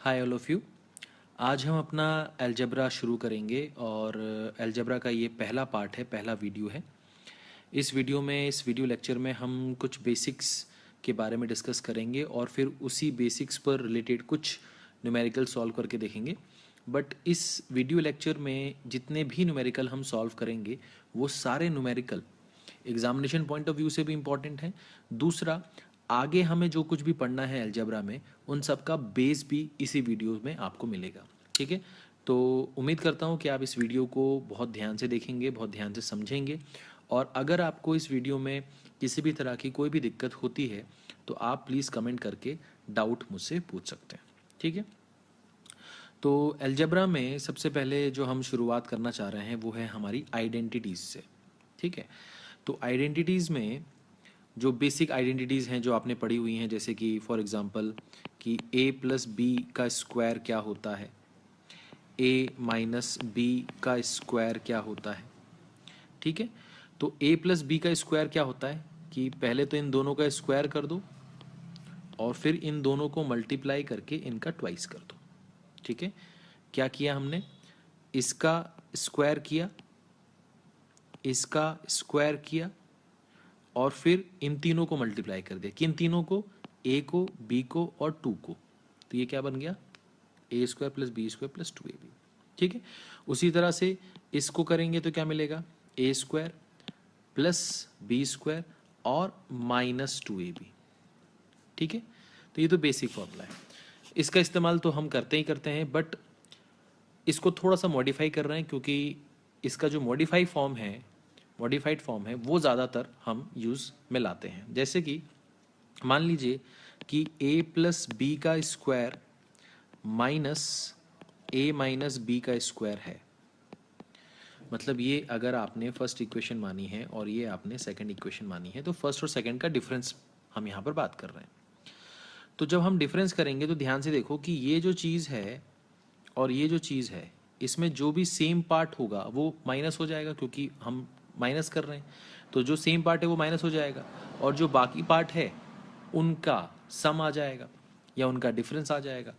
Hi all of you. आज हम अपना अलजेब्रा शुरू करेंगे और अलजेब्रा का ये पहला पार्ट है, पहला वीडियो है। इस वीडियो लेक्चर में हम कुछ बेसिक्स के बारे में डिस्कस करेंगे और फिर उसी बेसिक्स पर रिलेटेड कुछ न्यूमेरिकल सॉल्व करके देखेंगे। बट इस वीडियो लेक्चर में जितने भी न्यूमेरिकल हम सॉल्व करेंगे वो सारे numerical examination point of view से भी इम्पॉर्टेंट है। दूसरा, आगे हमें जो कुछ भी पढ़ना है अलजेब्रा में उन सब का बेस भी इसी वीडियो में आपको मिलेगा। ठीक है, तो उम्मीद करता हूँ कि आप इस वीडियो को बहुत ध्यान से देखेंगे, बहुत ध्यान से समझेंगे। और अगर आपको इस वीडियो में किसी भी तरह की कोई भी दिक्कत होती है तो आप प्लीज़ कमेंट करके डाउट मुझसे पूछ सकते हैं। ठीक है, तो अलजेब्रा में सबसे पहले जो हम शुरुआत करना चाह रहे हैं वो है हमारी आइडेंटिटीज़ से। ठीक है, तो आइडेंटिटीज़ में जो बेसिक आइडेंटिटीज़ हैं जो आपने पढ़ी हुई हैं, जैसे कि फॉर एग्जांपल कि a प्लस बी का स्क्वायर क्या होता है, a माइनस बी का स्क्वायर क्या होता है। ठीक है, तो a प्लस बी का स्क्वायर क्या होता है कि पहले तो इन दोनों का स्क्वायर कर दो और फिर इन दोनों को मल्टीप्लाई करके इनका ट्वाइस कर दो। ठीक है, क्या किया हमने, इसका स्क्वायर किया, इसका स्क्वायर किया और फिर इन तीनों को मल्टीप्लाई कर दिया। किन तीनों को, ए को, बी को और टू को। तो ये क्या बन गया, a square plus B square plus two a B. ठीक है, उसी तरह से इसको करेंगे तो क्या मिलेगा, ए स्क्वायर प्लस बी स्क्वायर और माइनस टू ए बी। ठीक है, तो ये तो बेसिक फॉर्मूला है, इसका इस्तेमाल तो हम करते ही करते हैं, बट इसको थोड़ा सा मॉडिफाई कर रहे हैं क्योंकि इसका जो मॉडिफाइड फॉर्म है वो ज़्यादातर हम यूज़ में लाते हैं। जैसे कि मान लीजिए कि a प्लस बी का square minus a minus B का स्क्वायर है। मतलब ये अगर आपने फर्स्ट इक्वेशन मानी है और ये आपने सेकंड इक्वेशन मानी है, तो फर्स्ट और सेकंड का डिफरेंस हम यहाँ पर बात कर रहे हैं। तो जब हम डिफरेंस करेंगे तो ध्यान से देखो कि ये जो चीज़ है और ये जो चीज़ है, इसमें जो भी सेम पार्ट होगा वो माइनस हो जाएगा, क्योंकि हम माइनस कर रहे हैं। तो जो सेम पार्ट है वो माइनस हो जाएगा और जो बाकी पार्ट है उनका सम आ जाएगा या उनका डिफरेंस आ जाएगा।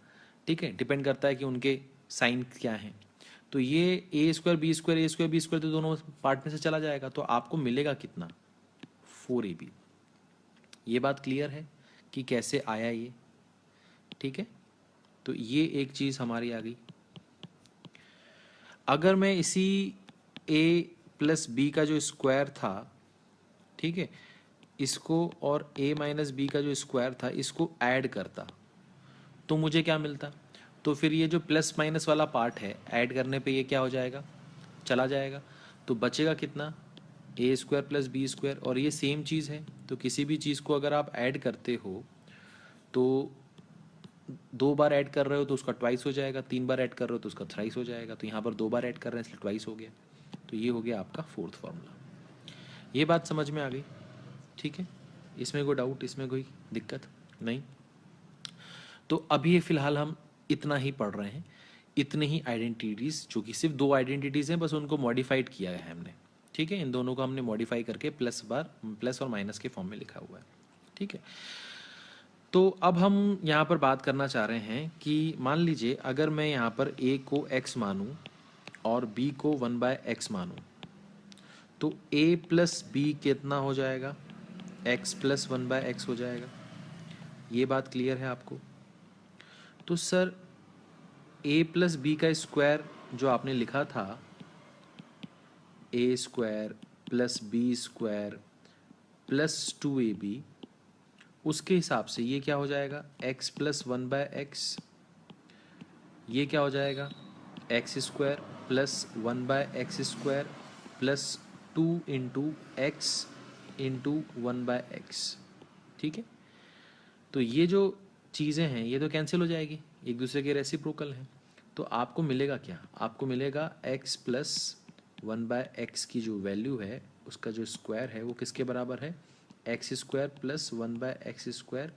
ठीक है, डिपेंड करता है कि उनके साइन क्या हैं। तो ये ए स्क्वायर बी स्क्वायर, ए स्क्वायर बी स्क्वायर तो दोनों पार्ट में से चला जाएगा, तो आपको मिलेगा कितना, 4ab। ये बात क्लियर है कि कैसे आया ये। ठीक है, तो ये एक चीज़ हमारी आ गई। अगर मैं इसी a प्लस बी का जो स्क्वायर था, ठीक है, इसको और a माइनस बी का जो स्क्वायर था इसको ऐड करता तो मुझे क्या मिलता। तो फिर ये जो प्लस माइनस वाला पार्ट है, ऐड करने पे ये क्या हो जाएगा, चला जाएगा। तो बचेगा कितना, ए स्क्वायर प्लस बी स्क्वायर। और ये सेम चीज़ है, तो किसी भी चीज़ को अगर आप ऐड करते हो तो 2 बार ऐड कर रहे हो तो उसका ट्वाइस हो जाएगा, 3 बार ऐड कर रहे हो तो उसका थ्राइस हो जाएगा। तो यहाँ पर 2 बार ऐड कर रहे हैं इसलिए ट्वाइस हो गया। तो ये हो गया आपका फोर्थ फार्मूला। ये बात समझ में आ गई। ठीक है, इसमें कोई डाउट, इसमें कोई दिक्कत नहीं। तो अभी ये फिलहाल हम इतना ही पढ़ रहे हैं, इतने ही आइडेंटिटीज़, जो कि सिर्फ 2 आइडेंटिटीज़ हैं, बस उनको मॉडिफाइड किया है हमने। ठीक है, इन दोनों को हमने मॉडिफाई करके प्लस और माइनस के फॉर्म में लिखा हुआ है। ठीक है, तो अब हम यहाँ पर बात करना चाह रहे हैं कि मान लीजिए अगर मैं यहाँ पर a को x मानूँ और b को 1/x मानूँ, तो a प्लस बी कितना हो जाएगा, x प्लस 1/x हो जाएगा। ये बात क्लियर है आपको। तो सर a प्लस बी का स्क्वायर जो आपने लिखा था, a square plus B square plus 2ab, उसके हिसाब से ये क्या हो जाएगा, x प्लस 1/x। ये क्या हो जाएगा, x square plus 1/x square plus 2 into x into 1/x। ठीक है, तो ये जो चीज़ें हैं ये तो कैंसिल हो जाएगी, एक दूसरे के रेसिप्रोकल हैं। तो आपको मिलेगा क्या, आपको मिलेगा x प्लस 1/x की जो वैल्यू है उसका जो स्क्वायर है वो किसके बराबर है, x square plus 1/x square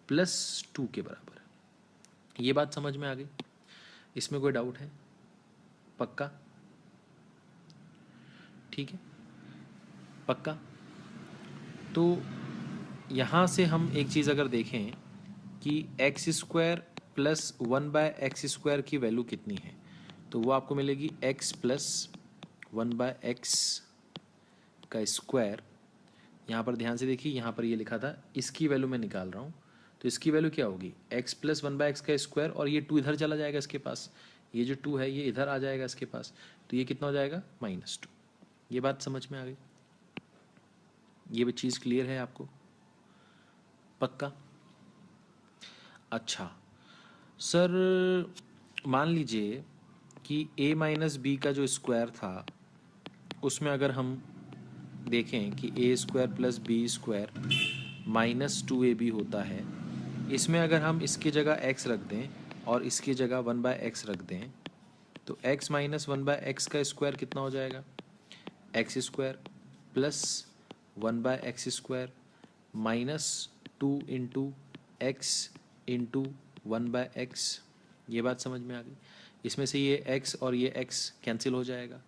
plus 2 के बराबर है। ये बात समझ में आ गई, इसमें कोई डाउट है, पक्का। ठीक है, पक्का। तो यहाँ से हम एक चीज़ अगर देखें कि एक्स स्क्वायर प्लस 1/x² की वैल्यू कितनी है, तो वो आपको मिलेगी x प्लस 1/x का स्क्वायर। यहाँ पर ध्यान से देखिए, यहाँ पर ये लिखा था, इसकी वैल्यू मैं निकाल रहा हूँ, तो इसकी वैल्यू क्या होगी, x प्लस 1/x का स्क्वायर, और ये 2 इधर चला जाएगा इसके पास, ये जो 2 है ये इधर आ जाएगा इसके पास, तो ये कितना हो जाएगा -2। ये बात समझ में आ गई? ये भी चीज़ क्लियर है आपको? पक्का? अच्छा सर, मान लीजिए कि a माइनस बी का जो स्क्वायर था उसमें अगर हम देखें कि a² प्लस b² -2ab होता है, इसमें अगर हम इसकी जगह x रख दें और इसकी जगह 1/x रख दें, तो x माइनस 1/x का स्क्वायर कितना हो जाएगा, x² plus 1/x² -2 into x into 1/x। ये बात समझ में आ गई? इसमें से ये x और ये x कैंसिल हो जाएगा,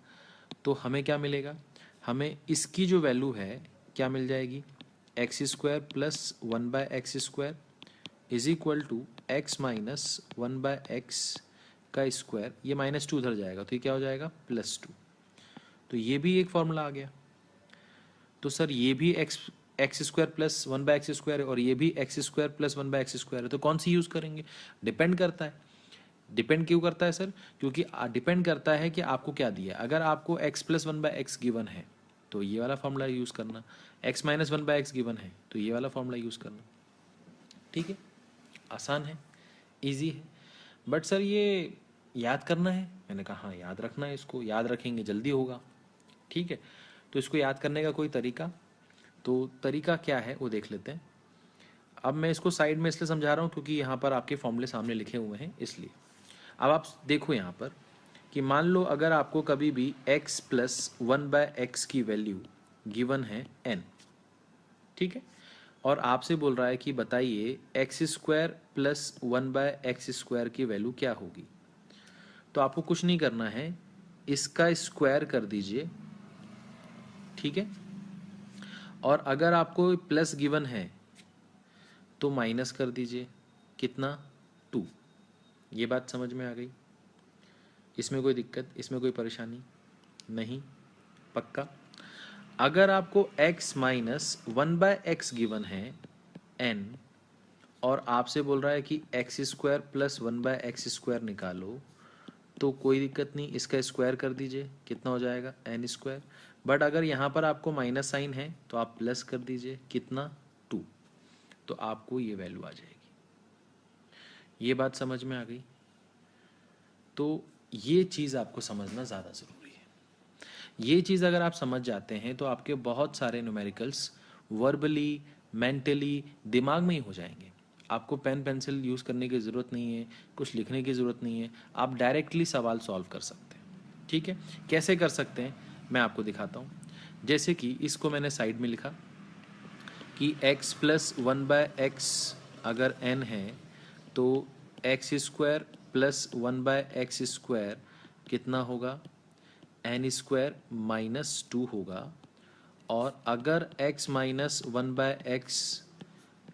तो हमें क्या मिलेगा, हमें इसकी जो वैल्यू है क्या मिल जाएगी, x² plus 1/x² is equal to x minus 1/x का स्क्वायर, ये -2 उधर जाएगा तो ये क्या हो जाएगा +2। तो ये भी एक फॉर्मूला आ गया। तो सर ये भी x² प्लस 1/x² है और ये भी x² प्लस 1/x² है, तो कौन सी यूज़ करेंगे? डिपेंड करता है। डिपेंड क्यों करता है सर? क्योंकि डिपेंड करता है कि आपको क्या दिया। अगर आपको x प्लस 1/x गिवन है तो ये वाला फॉर्मूला यूज़ करना, x माइनस 1/x गिवन है तो ये वाला फॉर्मूला यूज़ करना। ठीक है, आसान है, इजी है। बट सर ये याद करना है, मैंने कहा हाँ याद रखना है, इसको याद रखेंगे जल्दी होगा। ठीक है, तो इसको याद करने का कोई तरीका, तो तरीका क्या है वो देख लेते हैं। अब मैं इसको साइड में इसलिए समझा रहा हूँ क्योंकि यहाँ पर आपके फॉर्मूले सामने लिखे हुए हैं, इसलिए। अब आप देखो यहाँ पर कि मान लो अगर आपको कभी भी x प्लस 1/x की वैल्यू गिवन है n, ठीक है, और आपसे बोल रहा है कि बताइए x² प्लस 1/x² की वैल्यू क्या होगी, तो आपको कुछ नहीं करना है, इसका स्क्वायर कर दीजिए, ठीक है, और अगर आपको प्लस गिवन है तो माइनस कर दीजिए, कितना 2। ये बात समझ में आ गई? इसमें कोई दिक्कत, इसमें कोई परेशानी नहीं? पक्का? अगर आपको x माइनस 1/x गिवन है n, और आपसे बोल रहा है कि x² प्लस 1/x² निकालो, तो कोई दिक्कत नहीं, इसका स्क्वायर कर दीजिए, कितना हो जाएगा n²। बट अगर यहाँ पर आपको माइनस साइन है तो आप प्लस कर दीजिए, कितना 2, तो आपको ये वैल्यू आ जाएगी। ये बात समझ में आ गई? तो ये चीज़ आपको समझना ज़्यादा ज़रूरी है। ये चीज़ अगर आप समझ जाते हैं तो आपके बहुत सारे न्यूमेरिकल्स वर्बली, मेंटली, दिमाग में ही हो जाएंगे। आपको पेन पेंसिल यूज़ करने की ज़रूरत नहीं है, कुछ लिखने की ज़रूरत नहीं है, आप डायरेक्टली सवाल सॉल्व कर सकते हैं। ठीक है, कैसे कर सकते हैं मैं आपको दिखाता हूँ। जैसे कि इसको मैंने साइड में लिखा कि x प्लस 1/x अगर n है तो x² प्लस 1/x² कितना होगा, n² -2 होगा। और अगर x माइनस 1/x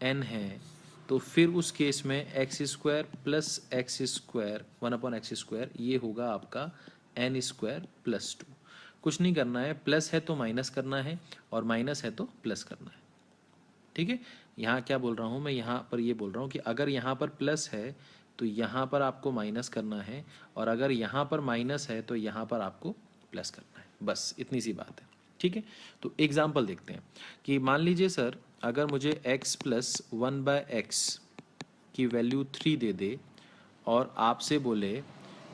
n है तो फिर उस केस में x² प्लस x² 1/x² ये होगा आपका n² प्लस 2। कुछ नहीं करना है, प्लस है तो माइनस करना है और माइनस है तो प्लस करना है। ठीक है, यहाँ क्या बोल रहा हूँ मैं, यहाँ पर ये बोल रहा हूँ कि अगर यहाँ पर प्लस है तो यहाँ पर आपको माइनस करना है, और अगर यहाँ पर माइनस है तो यहाँ पर आपको प्लस करना है, बस इतनी सी बात है। ठीक है, तो एग्जाम्पल देखते हैं कि मान लीजिए सर अगर मुझे x प्लस 1/x की वैल्यू 3 दे दे और आपसे बोले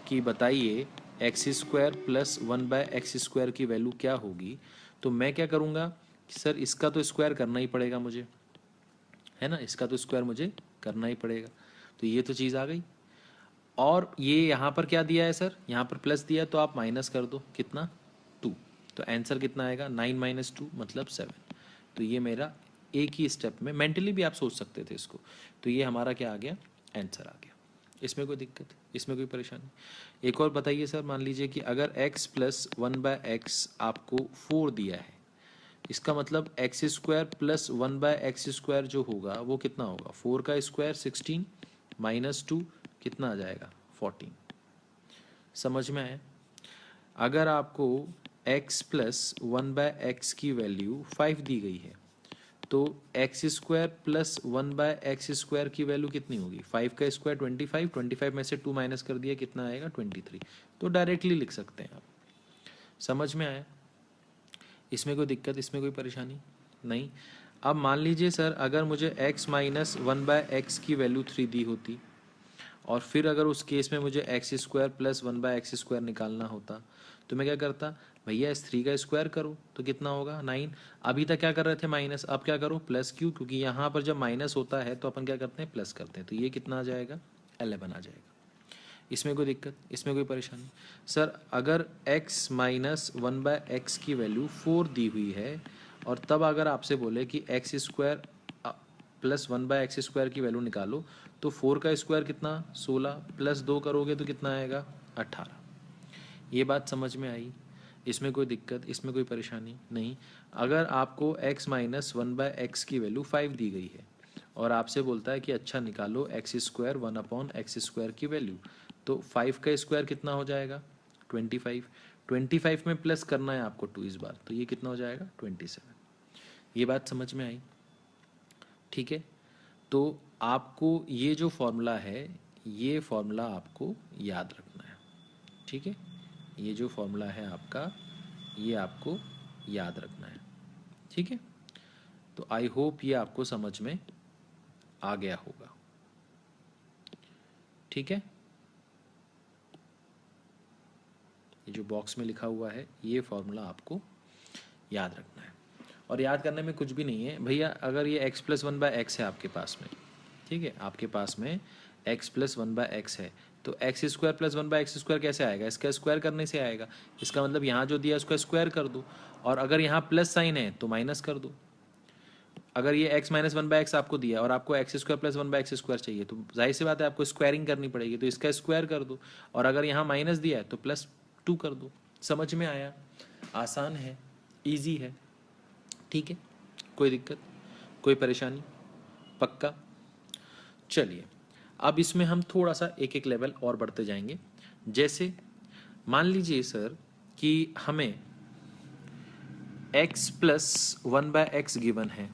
कि बताइए x² प्लस 1/x² की वैल्यू क्या होगी, तो मैं क्या करूँगा कि सर इसका तो स्क्वायर करना ही पड़ेगा मुझे, है ना, इसका तो स्क्वायर मुझे करना ही पड़ेगा। तो ये तो चीज़ आ गई। और ये यहाँ पर क्या दिया है सर, यहाँ पर प्लस दिया तो आप माइनस कर दो, कितना 2, तो आंसर कितना आएगा 9 - 2 मतलब 7। तो ये मेरा एक ही स्टेप में, मेंटली भी आप सोच सकते थे इसको, तो ये हमारा क्या आ गया, आंसर आ गया। इसमें कोई दिक्कत, इसमें कोई परेशानी? एक और बताइए सर, मान लीजिए कि अगर x प्लस 1/x आपको 4 दिया है, इसका मतलब x² प्लस 1/x² जो होगा वो कितना होगा, 4 का स्क्वायर 16 -2 कितना आ जाएगा 14। समझ में आया? अगर आपको x प्लस 1/x की वैल्यू 5 दी गई है तो एक्स स्क्वायर प्लस 1/x² की वैल्यू कितनी होगी? 5 का स्क्वायर 25, 25 में से 2 माइनस कर दिया, कितना आएगा 23। तो डायरेक्टली लिख सकते हैं आप। समझ में आया? इसमें कोई दिक्कत, इसमें कोई परेशानी नहीं। अब मान लीजिए सर, अगर मुझे x माइनस 1/x की वैल्यू 3 दी होती और फिर अगर उस केस में मुझे x² प्लस 1/x² निकालना होता तो मैं क्या करता? भैया इस 3 का स्क्वायर करो तो कितना होगा 9। अभी तक क्या कर रहे थे माइनस, अब क्या करो प्लस। क्यों? क्योंकि यहाँ पर जब माइनस होता है तो अपन क्या करते हैं प्लस करते हैं। तो ये कितना आ जाएगा 11 आ जाएगा। इसमें कोई दिक्कत, इसमें कोई परेशानी? सर अगर x माइनस 1/x की वैल्यू 4 दी हुई है और तब अगर आपसे बोले कि x² प्लस 1/x² की वैल्यू निकालो तो 4 का स्क्वायर कितना 16 प्लस 2 करोगे तो कितना आएगा 18। ये बात समझ में आई? इसमें कोई दिक्कत, इसमें कोई परेशानी नहीं। अगर आपको x माइनस 1/x की वैल्यू 5 दी गई है और आपसे बोलता है कि अच्छा निकालो x² 1/x² की वैल्यू, तो 5 का स्क्वायर कितना हो जाएगा 25। 25 में प्लस करना है आपको 2 इस बार, तो ये कितना हो जाएगा 27। ये बात समझ में आई? ठीक है, तो आपको ये जो फॉर्मूला है ये फॉर्मूला आपको याद रखना है। ठीक है, ये जो फॉर्मूला है आपका ये आपको याद रखना है। ठीक है, तो आई होप ये आपको समझ में आ गया होगा। ठीक है, ये जो बॉक्स में लिखा हुआ है ये फॉर्मूला आपको याद रखना है। और याद करने में कुछ भी नहीं है भैया। अगर ये x प्लस 1/x है आपके पास में, ठीक है, आपके पास में x प्लस 1/x है, तो x² प्लस 1/x² कैसे आएगा? इसका स्क्वायर करने से आएगा। इसका मतलब यहाँ जो दिया उसका स्क्वायर कर दो, और अगर यहाँ प्लस साइन है तो माइनस कर दो। अगर ये x माइनस 1/x आपको दिया और आपको x² प्लस 1/x² चाहिए तो जाहिर सी बात है आपको स्क्वायरिंग करनी पड़ेगी, तो इसका स्क्वायर कर दो। और अगर यहाँ माइनस दिया है तो प्लस 2 कर दो। समझ में आया? आसान है, ईजी है। ठीक है, कोई दिक्कत, कोई परेशानी? पक्का? चलिए, अब इसमें हम थोड़ा सा एक एक लेवल और बढ़ते जाएंगे। जैसे मान लीजिए सर कि हमें x प्लस 1/x गिवन है,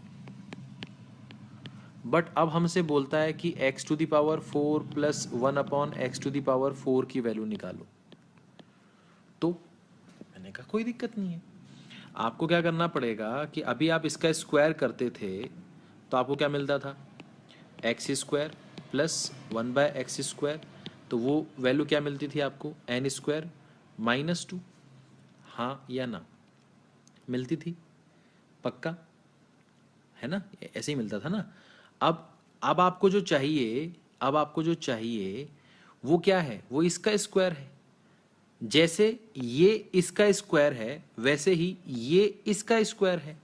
बट अब हमसे बोलता है कि x⁴ प्लस 1/x⁴ की वैल्यू निकालो। तो मैंने कहा कोई दिक्कत नहीं है। आपको क्या करना पड़ेगा कि अभी आप इसका स्क्वायर करते थे तो आपको क्या मिलता था x² प्लस 1/x², तो वो वैल्यू क्या मिलती थी आपको n² माइनस 2। हाँ या ना? मिलती थी? पक्का है ना? ऐसे ही मिलता था ना। अब आपको जो चाहिए, अब आपको जो चाहिए वो क्या है? वो इसका स्क्वायर है। जैसे ये इसका स्क्वायर है वैसे ही ये इसका स्क्वायर है।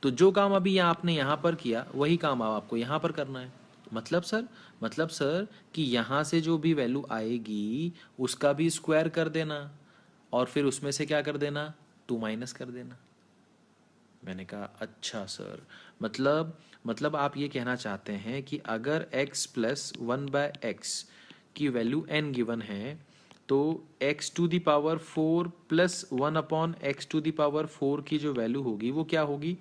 तो जो काम अभी आपने यहाँ पर किया वही काम अब आपको यहाँ पर करना है। मतलब सर कि यहाँ से जो भी वैल्यू आएगी उसका भी स्क्वायर कर देना और फिर उसमें से क्या कर देना 2 माइनस कर देना। मैंने कहा अच्छा सर, मतलब आप ये कहना चाहते हैं कि अगर x प्लस 1/x की वैल्यू n गिवन है तो x⁴ प्लस 1/x⁴ की जो वैल्यू होगी वो क्या होगी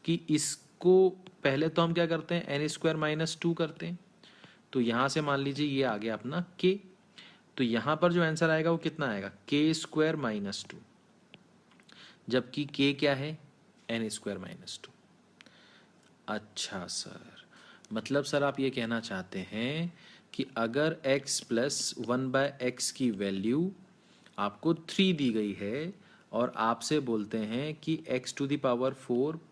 कि इसको पहले तो हम क्या करते हैं n² माइनस 2 करते हैं। तो यहाँ से मान लीजिए ये आ गया अपना k, तो यहाँ पर जो आंसर आएगा वो कितना आएगा k² माइनस 2, जबकि k क्या है n² माइनस 2। अच्छा सर, मतलब सर आप ये कहना चाहते हैं कि अगर x प्लस 1/x की वैल्यू आपको 3 दी गई है और आपसे बोलते हैं कि x⁴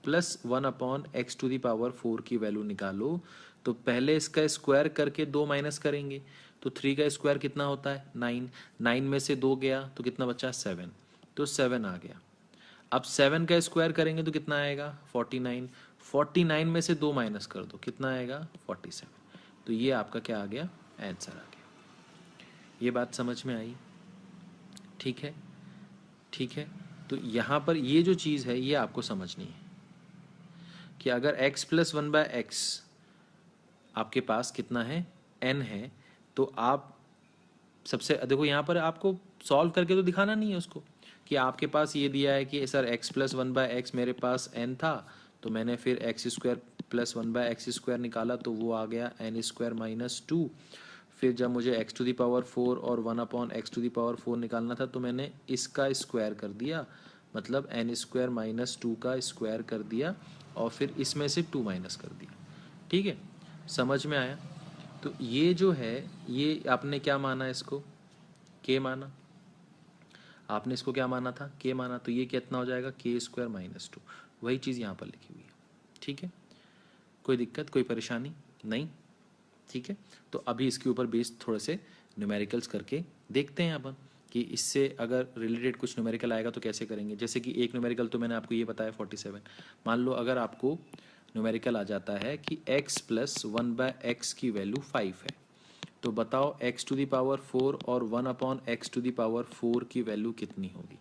प्लस 1/x⁴ की वैल्यू निकालो, तो पहले इसका स्क्वायर करके 2 माइनस करेंगे। तो 3 का स्क्वायर कितना होता है 9, 9 में से 2 गया तो कितना बचा 7, तो 7 आ गया। अब 7 का स्क्वायर करेंगे तो कितना आएगा 49, 49 में से 2 माइनस कर दो कितना आएगा 47। तो ये आपका क्या आ गया आंसर आ गया। ये बात समझ में आई? ठीक है, ठीक है। तो यहाँ पर ये जो चीज़ है ये आपको समझनी है कि अगर x प्लस 1/x आपके पास कितना है n है, तो आप सबसे देखो यहाँ पर आपको सॉल्व करके तो दिखाना नहीं है उसको कि आपके पास ये दिया है कि sir x plus one by x मेरे पास n था, तो मैंने फिर x square plus one by x square निकाला तो वो आ गया एन स्क्वायर माइनस टू। फिर जब मुझे x to the power four और one upon x to the power four निकालना था तो मैंने इसका स्क्वायर कर दिया, मतलब एन स्क्वायर माइनस टू का स्क्वायर कर दिया और फिर इसमें से टू माइनस कर दिया। ठीक है, समझ में आया? तो ये जो है ये आपने क्या माना, इसको के माना, आपने इसको क्या माना था, के माना, तो ये कितना हो जाएगा के स्क्वायर माइनस टू। वही चीज़ यहाँ पर लिखी हुई है। ठीक है, कोई दिक्कत, कोई परेशानी नहीं? ठीक है, तो अभी इसके ऊपर बेस्ड थोड़े से न्यूमेरिकल्स करके देखते हैं अपन कि इससे अगर रिलेटेड कुछ न्यूमेरिकल आएगा तो कैसे करेंगे। जैसे कि एक न्यूमेरिकल तो मैंने आपको ये बताया 47। मान लो अगर आपको न्यूमेरिकल आ जाता है कि x plus one by x की वैल्यू 5 है, तो बताओ x टू दी पावर 4 और 1 upon x to the power 4 की वैल्यू कितनी होगी।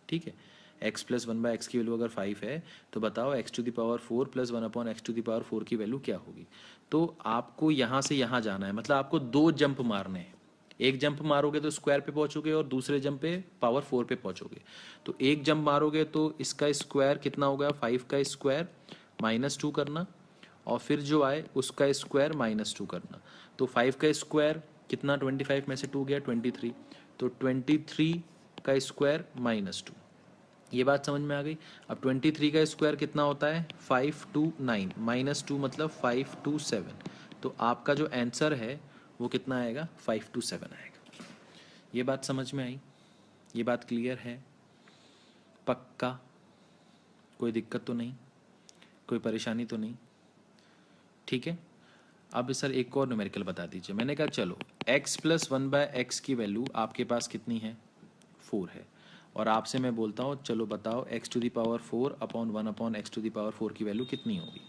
ठीक है, x plus one by x की वैल्यू अगर 5 है तो बताओ x to the power 4 plus 1 upon x to the power 4 की वैल्यू क्या होगी। तो आपको यहाँ से यहाँ जाना है, मतलब आपको दो जंप मारने हैं। एक जंप मारोगे तो स्क्वायर पे पहुंचोगे और दूसरे जंप पे पावर 4 पे पहुंचोगे। तो एक जंप मारोगे तो इसका स्क्वायर कितना होगा, 5 का स्क्वायर माइनस टू करना और फिर जो आए उसका स्क्वायर माइनस टू करना। तो 5 का स्क्वायर कितना, 25 में से 2 गया 23, तो 23 का स्क्वायर माइनस टू। ये बात समझ में आ गई? अब 23 का स्क्वायर कितना होता है, 5 टू 9 माइनस टू मतलब 5 टू 7। तो आपका जो आंसर है वो कितना आएगा, 5 टू 7 आएगा। ये बात समझ में आई? ये बात क्लियर है? पक्का? कोई दिक्कत तो नहीं, कोई परेशानी तो नहीं? ठीक है, अब सर एक और न्यूमेरिकल बता दीजिए। मैंने कहा चलो x plus one by x की वैल्यू आपके पास कितनी है, 4 है, और आपसे मैं बोलता हूँ चलो बताओ x to the power 4 upon 1 upon x to the power 4 की वैल्यू कितनी होगी।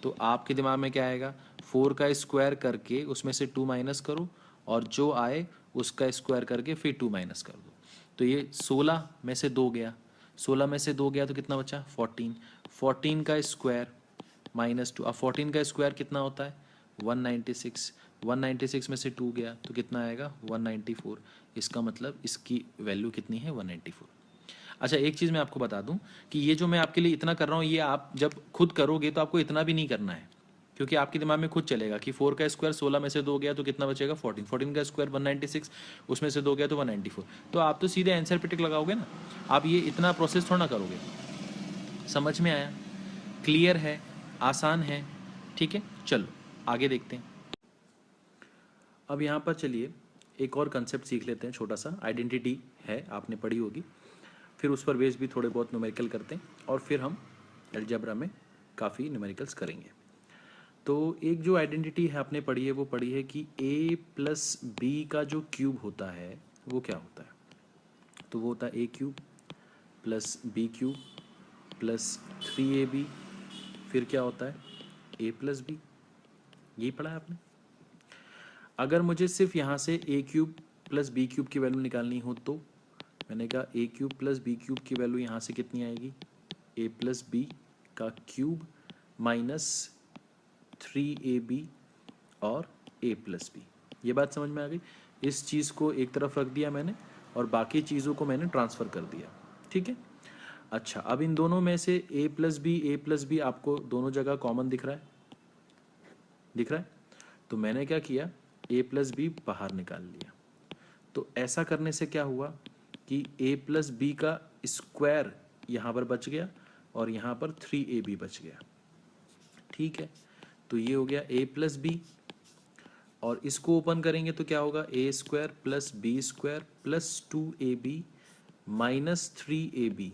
तो आपके दिमाग में क्या आएगा, 4 का स्क्वायर करके उसमें से 2 माइनस करो और जो आए उसका स्क्वायर करके फिर 2 माइनस कर दो। तो ये 16 में से 2 गया, 16 में से 2 गया तो कितना बचा, 14। 14 का स्क्वायर माइनस टू। अब 14 का स्क्वायर कितना होता है, 196। 196 में से 2 गया तो कितना आएगा, 194। इसका मतलब इसकी वैल्यू कितनी है, 194। अच्छा एक चीज़ मैं आपको बता दूं कि ये जो मैं आपके लिए इतना कर रहा हूँ ये आप जब खुद करोगे तो आपको इतना भी नहीं करना है, क्योंकि आपके दिमाग में खुद चलेगा कि 4 का स्क्वायर 16 में से 2 गया तो कितना बचेगा, 14। 14 का स्क्वायर 196, उसमें से 2 गया तो 194। तो आप तो सीधे आंसर पे टिक लगाओगे ना, आप ये इतना प्रोसेस थोड़ा ना करोगे। समझ में आया? क्लियर है? आसान है? ठीक है, चलो आगे देखते हैं। अब यहाँ पर चलिए एक और कंसेप्ट सीख लेते हैं, छोटा सा आइडेंटिटी है, आपने पढ़ी होगी। फिर उस पर बेस भी थोड़े बहुत न्यूमेरिकल करते हैं और फिर हम अलजेब्रा में काफ़ी न्यूमेरिकल्स करेंगे। तो एक जो आइडेंटिटी है आपने पढ़ी है, वो पढ़ी है कि a प्लस बी का जो क्यूब होता है वो क्या होता है। तो वो होता है a cube plus B cube plus 3ab, फिर क्या होता है a प्लस बी। यही पढ़ा है आपने? अगर मुझे सिर्फ यहाँ से a cube plus B cube की वैल्यू निकालनी हो तो मैंने कहा a cube plus B cube की वैल्यू यहाँ से कितनी आएगी, a प्लस बी का क्यूब माइनस 3ab और a प्लस बी। ये बात समझ में आ गई? इस चीज़ को एक तरफ रख दिया मैंने और बाकी चीज़ों को मैंने ट्रांसफ़र कर दिया। ठीक है, अच्छा अब इन दोनों में से a प्लस बी आपको दोनों जगह कॉमन दिख रहा है, दिख रहा है? तो मैंने क्या किया, a प्लस बी बाहर निकाल लिया। तो ऐसा करने से क्या हुआ कि a प्लस बी का स्क्वायर यहाँ पर बच गया और यहाँ पर 3ab बच गया। ठीक है, तो ये हो गया a प्लस बी और इसको ओपन करेंगे तो क्या होगा, a square plus B square plus 2ab minus 3ab।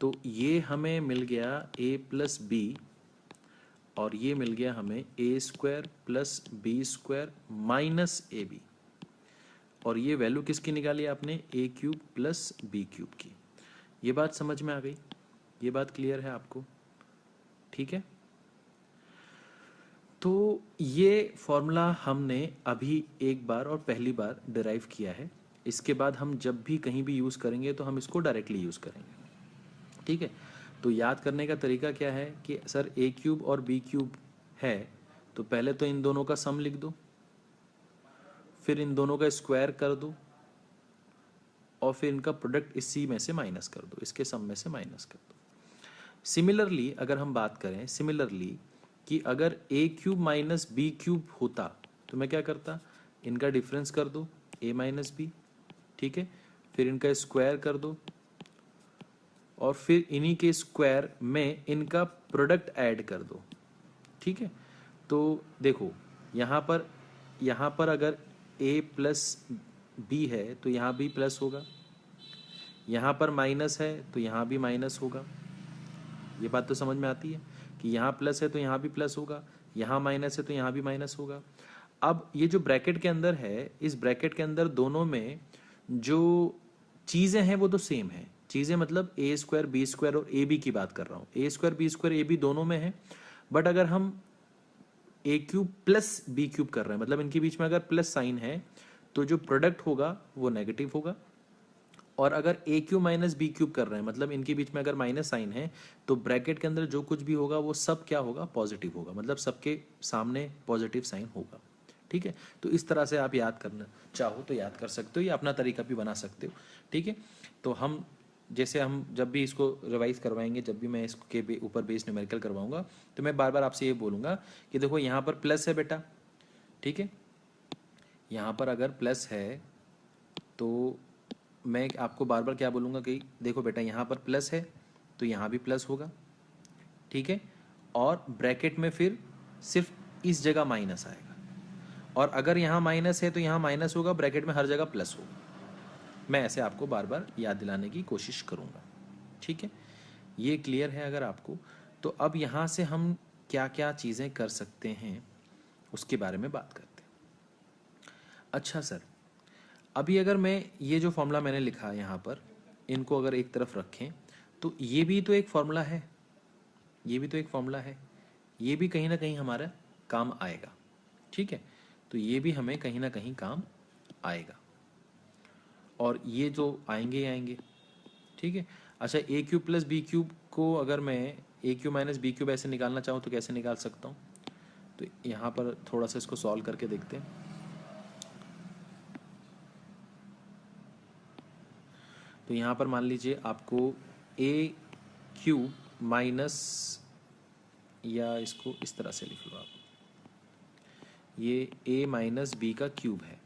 तो ये हमें मिल गया a प्लस बी और ये मिल गया हमें a square plus B square minus A B. और ये वैल्यू किसकी निकाली आपने, a cube plus B cube की। ये बात समझ में आ गई? ये बात क्लियर है आपको? ठीक है, तो ये फॉर्मूला हमने अभी एक बार और पहली बार डिराइव किया है। इसके बाद हम जब भी कहीं भी यूज़ करेंगे तो हम इसको डायरेक्टली यूज़ करेंगे। ठीक है, तो याद करने का तरीका क्या है कि सर a क्यूब और b क्यूब है तो पहले तो इन दोनों का सम लिख दो। फिर इन दोनों का स्क्वायर कर दो और फिर इनका प्रोडक्ट इसी में से माइनस कर दो, इसके सम में से माइनस कर दो। सिमिलरली अगर हम बात करें सिमिलरली कि अगर a cube minus b cube होता तो मैं क्या करता, इनका डिफरेंस कर दो ए माइनस बी, ठीक है, फिर इनका स्क्वायर कर दो और फिर इन्हीं के स्क्वायर में इनका प्रोडक्ट ऐड कर दो, ठीक है। तो देखो यहाँ पर अगर a प्लस बी है तो यहाँ भी प्लस होगा, यहाँ पर माइनस है तो यहाँ भी माइनस होगा। ये बात तो समझ में आती है कि यहाँ प्लस है तो यहाँ भी प्लस होगा, यहाँ माइनस है तो यहाँ भी माइनस होगा। अब ये जो ब्रैकेट के अंदर है, इस ब्रैकेट के अंदर दोनों में जो चीज़ें हैं वो तो सेम है। चीज़ें मतलब ए स्क्वायर बी स्क्वायर और ए बी की बात कर रहा हूँ। A square b square a b दोनों में है, बट अगर हम a cube plus B cube कर रहे हैं मतलब इनके बीच में अगर प्लस साइन है तो जो प्रोडक्ट होगा वो नेगेटिव होगा। और अगर a cube minus b cube कर रहे हैं मतलब इनके बीच में अगर माइनस साइन है तो ब्रैकेट के अंदर जो कुछ भी होगा वो सब क्या होगा, पॉजिटिव होगा, मतलब सबके सामने पॉजिटिव साइन होगा, ठीक है। तो इस तरह से आप याद करना चाहो तो याद कर सकते हो या अपना तरीका भी बना सकते हो, ठीक है। तो हम जैसे हम जब भी इसको रिवाइज करवाएंगे, जब भी मैं इसके ऊपर बेस न्यूमेरिकल करवाऊंगा तो मैं बार बार आपसे ये बोलूँगा कि देखो यहाँ पर प्लस है बेटा, ठीक है, यहाँ पर अगर प्लस है तो मैं आपको बार बार क्या बोलूँगा कि देखो बेटा यहाँ पर प्लस है तो यहाँ भी प्लस होगा, ठीक है, और ब्रैकेट में फिर सिर्फ इस जगह माइनस आएगा, और अगर यहाँ माइनस है तो यहाँ माइनस होगा, ब्रैकेट में हर जगह प्लस होगा। मैं ऐसे आपको बार बार याद दिलाने की कोशिश करूँगा, ठीक है। ये क्लियर है अगर आपको, तो अब यहाँ से हम क्या क्या चीज़ें कर सकते हैं उसके बारे में बात करते हैं। अच्छा सर, अभी अगर मैं ये जो फॉर्मूला मैंने लिखा यहाँ पर, इनको अगर एक तरफ रखें तो ये भी तो एक फॉर्मूला है, ये भी तो एक फॉर्मूला है, ये भी कहीं ना कहीं हमारा काम आएगा, ठीक है। तो ये भी हमें कहीं ना कहीं काम आएगा और ये जो आएंगे आएंगे, ठीक है। अच्छा, ए क्यूब प्लस बी क्यूब को अगर मैं ए क्यूब माइनस बी क्यूब ऐसे निकालना चाहूँ तो कैसे निकाल सकता हूँ, तो यहाँ पर थोड़ा सा इसको सॉल्व करके देखते हैं। तो यहाँ पर मान लीजिए आपको ए क्यूब माइनस, या इसको इस तरह से लिख लो आप, ये ए माइनस बी का क्यूब है,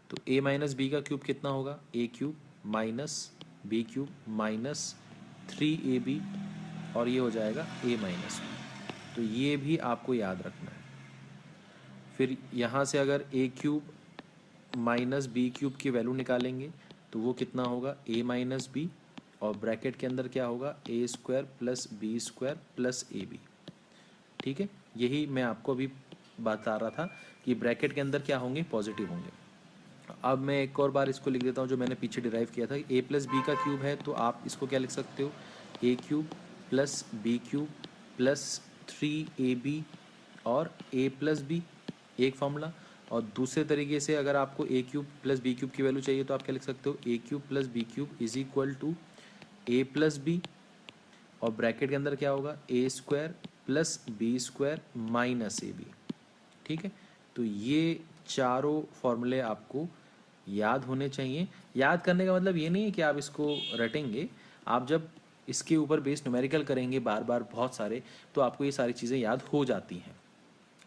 तो ए माइनस बी का क्यूब कितना होगा, a cube minus b cube minus 3ab, और ये हो जाएगा ए माइनस बी। तो ये भी आपको याद रखना है। फिर यहाँ से अगर a cube minus b cube की वैल्यू निकालेंगे तो वो कितना होगा, ए माइनस बी, और ब्रैकेट के अंदर क्या होगा, a square plus B square plus a B, ठीक है। यही मैं आपको अभी बता रहा था कि ब्रैकेट के अंदर क्या होंगे, पॉजिटिव होंगे। अब मैं एक और बार इसको लिख देता हूँ जो मैंने पीछे डिराइव किया था, ए प्लस बी का क्यूब है तो आप इसको क्या लिख सकते हो, a cube plus B cube plus 3ab और ए प्लस बी, एक फॉर्मूला। और दूसरे तरीके से अगर आपको a cube plus B cube की वैल्यू चाहिए तो आप क्या लिख सकते हो, a cube plus B cube is equal to a plus b, और ब्रैकेट के अंदर क्या होगा, a square plus B square minus A B, ठीक है। तो ये चारों फॉर्मूले आपको याद होने चाहिए। याद करने का मतलब ये नहीं है कि आप इसको रटेंगे, आप जब इसके ऊपर बेस न्यूमेरिकल करेंगे बार बार बहुत सारे तो आपको ये सारी चीज़ें याद हो जाती हैं,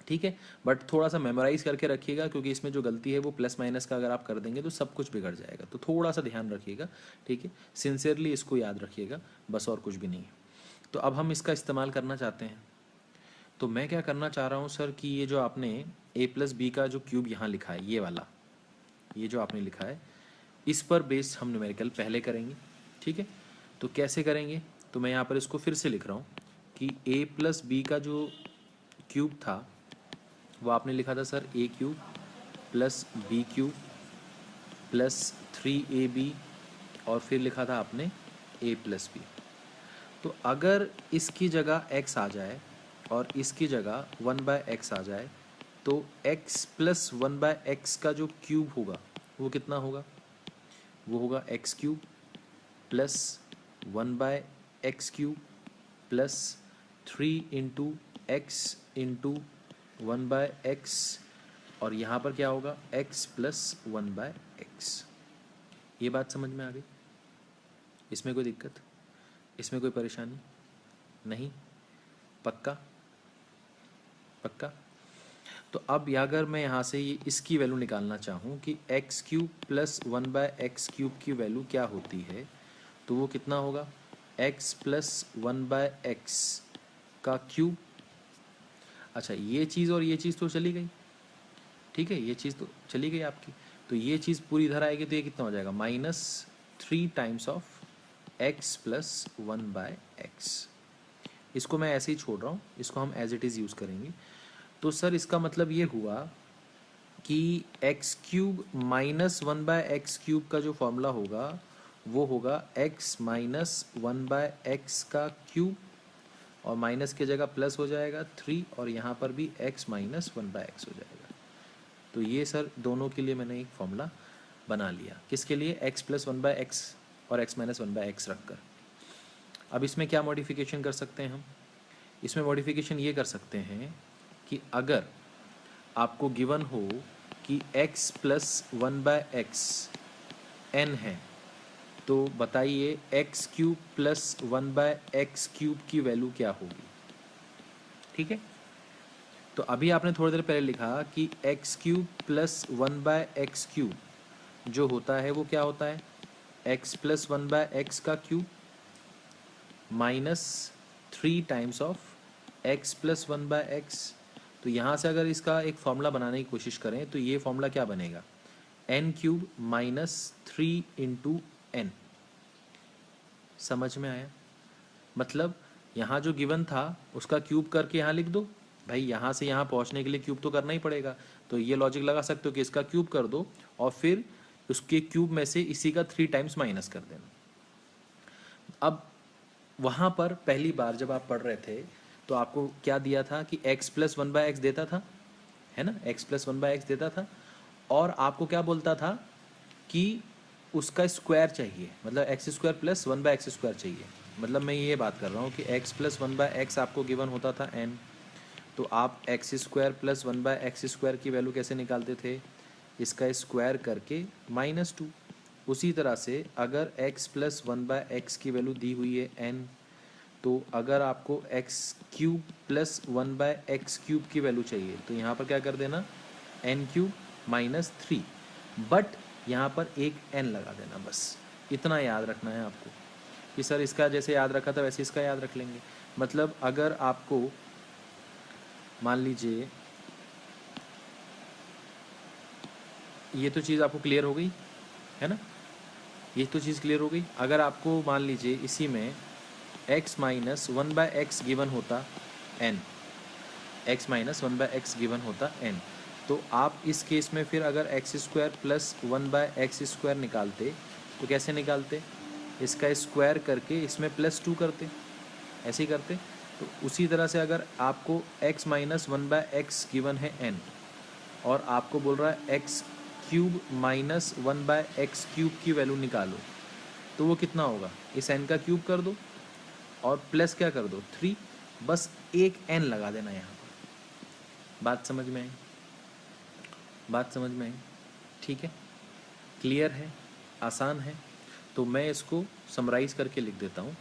ठीक है। बट थोड़ा सा मेमोराइज करके रखिएगा क्योंकि इसमें जो गलती है वो प्लस माइनस का अगर आप कर देंगे तो सब कुछ बिगड़ जाएगा, तो थोड़ा सा ध्यान रखिएगा, ठीक है। सिंसियरली इसको याद रखिएगा, बस और कुछ भी नहीं है। तो अब हम इसका इस्तेमाल करना चाहते हैं। तो मैं क्या करना चाह रहा हूँ सर कि ये जो आपने ए प्लस बी का जो क्यूब यहाँ लिखा है, ये वाला, ये जो आपने लिखा है, इस पर बेस हम न्यूमेरिकल पहले करेंगे, ठीक है। तो कैसे करेंगे, तो मैं यहाँ पर इसको फिर से लिख रहा हूँ कि ए प्लस बी का जो क्यूब था वो आपने लिखा था sir a cube plus B cube plus 3ab, और फिर लिखा था आपने ए प्लस बी। तो अगर इसकी जगह x आ जाए और इसकी जगह 1/x आ जाए तो x प्लस 1/x का जो क्यूब होगा वो कितना होगा, वो होगा x cube plus 1/x cube plus 3 into x into 1/x और यहाँ पर क्या होगा, x प्लस 1/x। ये बात समझ में आ गई? इसमें कोई दिक्कत, इसमें कोई परेशानी नहीं? पक्का? पक्का? तो अब अगर मैं यहाँ से ये इसकी वैल्यू निकालना चाहूँ कि x³ प्लस 1/x³ की वैल्यू क्या होती है, तो वो कितना होगा, x प्लस 1/x का क्यूब। अच्छा, ये चीज़ और ये चीज़ तो चली गई, ठीक है, ये चीज़ तो चली गई आपकी, तो ये चीज़ पूरी इधर आएगी तो ये कितना हो जाएगा, -3 times of x plus 1/x। इसको मैं ऐसे ही छोड़ रहा हूँ, इसको हम एज इट इज़ यूज़ करेंगे। तो सर इसका मतलब ये हुआ कि x³ माइनस 1/x³ का जो फॉर्मूला होगा वो होगा x माइनस 1/x का क्यूब, और माइनस की जगह प्लस हो जाएगा 3, और यहाँ पर भी x माइनस 1/x हो जाएगा। तो ये सर दोनों के लिए मैंने एक फॉर्मूला बना लिया, किसके लिए, x प्लस 1/x और x माइनस 1/x रखकर। अब इसमें क्या मॉडिफिकेशन कर सकते हैं हम, इसमें मॉडिफिकेशन ये कर सकते हैं कि अगर आपको गिवन हो कि x प्लस 1/x n है, तो बताइए x³ प्लस 1/x³ की वैल्यू क्या होगी, ठीक है। तो अभी आपने थोड़ी देर पहले लिखा कि x³ प्लस 1/x³ जो होता है वो क्या होता है, x प्लस 1/x का cube minus 3 times of x plus 1/x। तो यहाँ से अगर इसका एक फॉर्मूला बनाने की कोशिश करें तो ये फॉर्मूला क्या बनेगा, n³ माइनस 3 इंटू n। समझ में आया? मतलब यहाँ जो गिवन था उसका क्यूब करके यहाँ लिख दो, भाई यहाँ से यहाँ पहुँचने के लिए क्यूब तो करना ही पड़ेगा, तो ये लॉजिक लगा सकते हो कि इसका क्यूब कर दो और फिर उसके क्यूब में से इसी का 3 टाइम्स माइनस कर देना। अब वहाँ पर पहली बार जब आप पढ़ रहे थे तो आपको क्या दिया था कि x प्लस 1/x देता था, है ना, x प्लस 1/x देता था, और आपको क्या बोलता था कि उसका स्क्वायर चाहिए, मतलब x² प्लस 1/x² चाहिए। मतलब मैं ये बात कर रहा हूँ कि x प्लस 1/x आपको गिवन होता था n, तो आप x² प्लस 1/x² की वैल्यू कैसे निकालते थे, इसका स्क्वायर करके -2। उसी तरह से अगर x प्लस 1/x की वैल्यू दी हुई है n, तो अगर आपको x³ प्लस 1/x³ की वैल्यू चाहिए तो यहाँ पर क्या कर देना, n³ माइनस 3, बट यहाँ पर एक n लगा देना, बस इतना याद रखना है आपको कि सर इसका जैसे याद रखा था वैसे इसका याद रख लेंगे। मतलब अगर आपको मान लीजिए, ये तो चीज़ आपको क्लियर हो गई है ना, ये तो चीज़ क्लियर हो गई। अगर आपको मान लीजिए इसी में x माइनस 1/x गिवन होता n, x minus 1/x given होता n, तो आप इस केस में फिर अगर x² प्लस 1/x² निकालते तो कैसे निकालते, इसका स्क्वायर करके इसमें +2 करते, ऐसे ही करते। तो उसी तरह से अगर आपको x माइनस 1/x गिवन है n, और आपको बोल रहा है x³ माइनस 1/x³ की वैल्यू निकालो, तो वो कितना होगा, इस n का क्यूब कर दो और प्लस क्या कर दो 3, बस एक n लगा देना यहाँ पर। बात समझ में आई? बात समझ में आई? ठीक है, क्लियर है, आसान है। तो मैं इसको समराइज़ करके लिख देता हूँ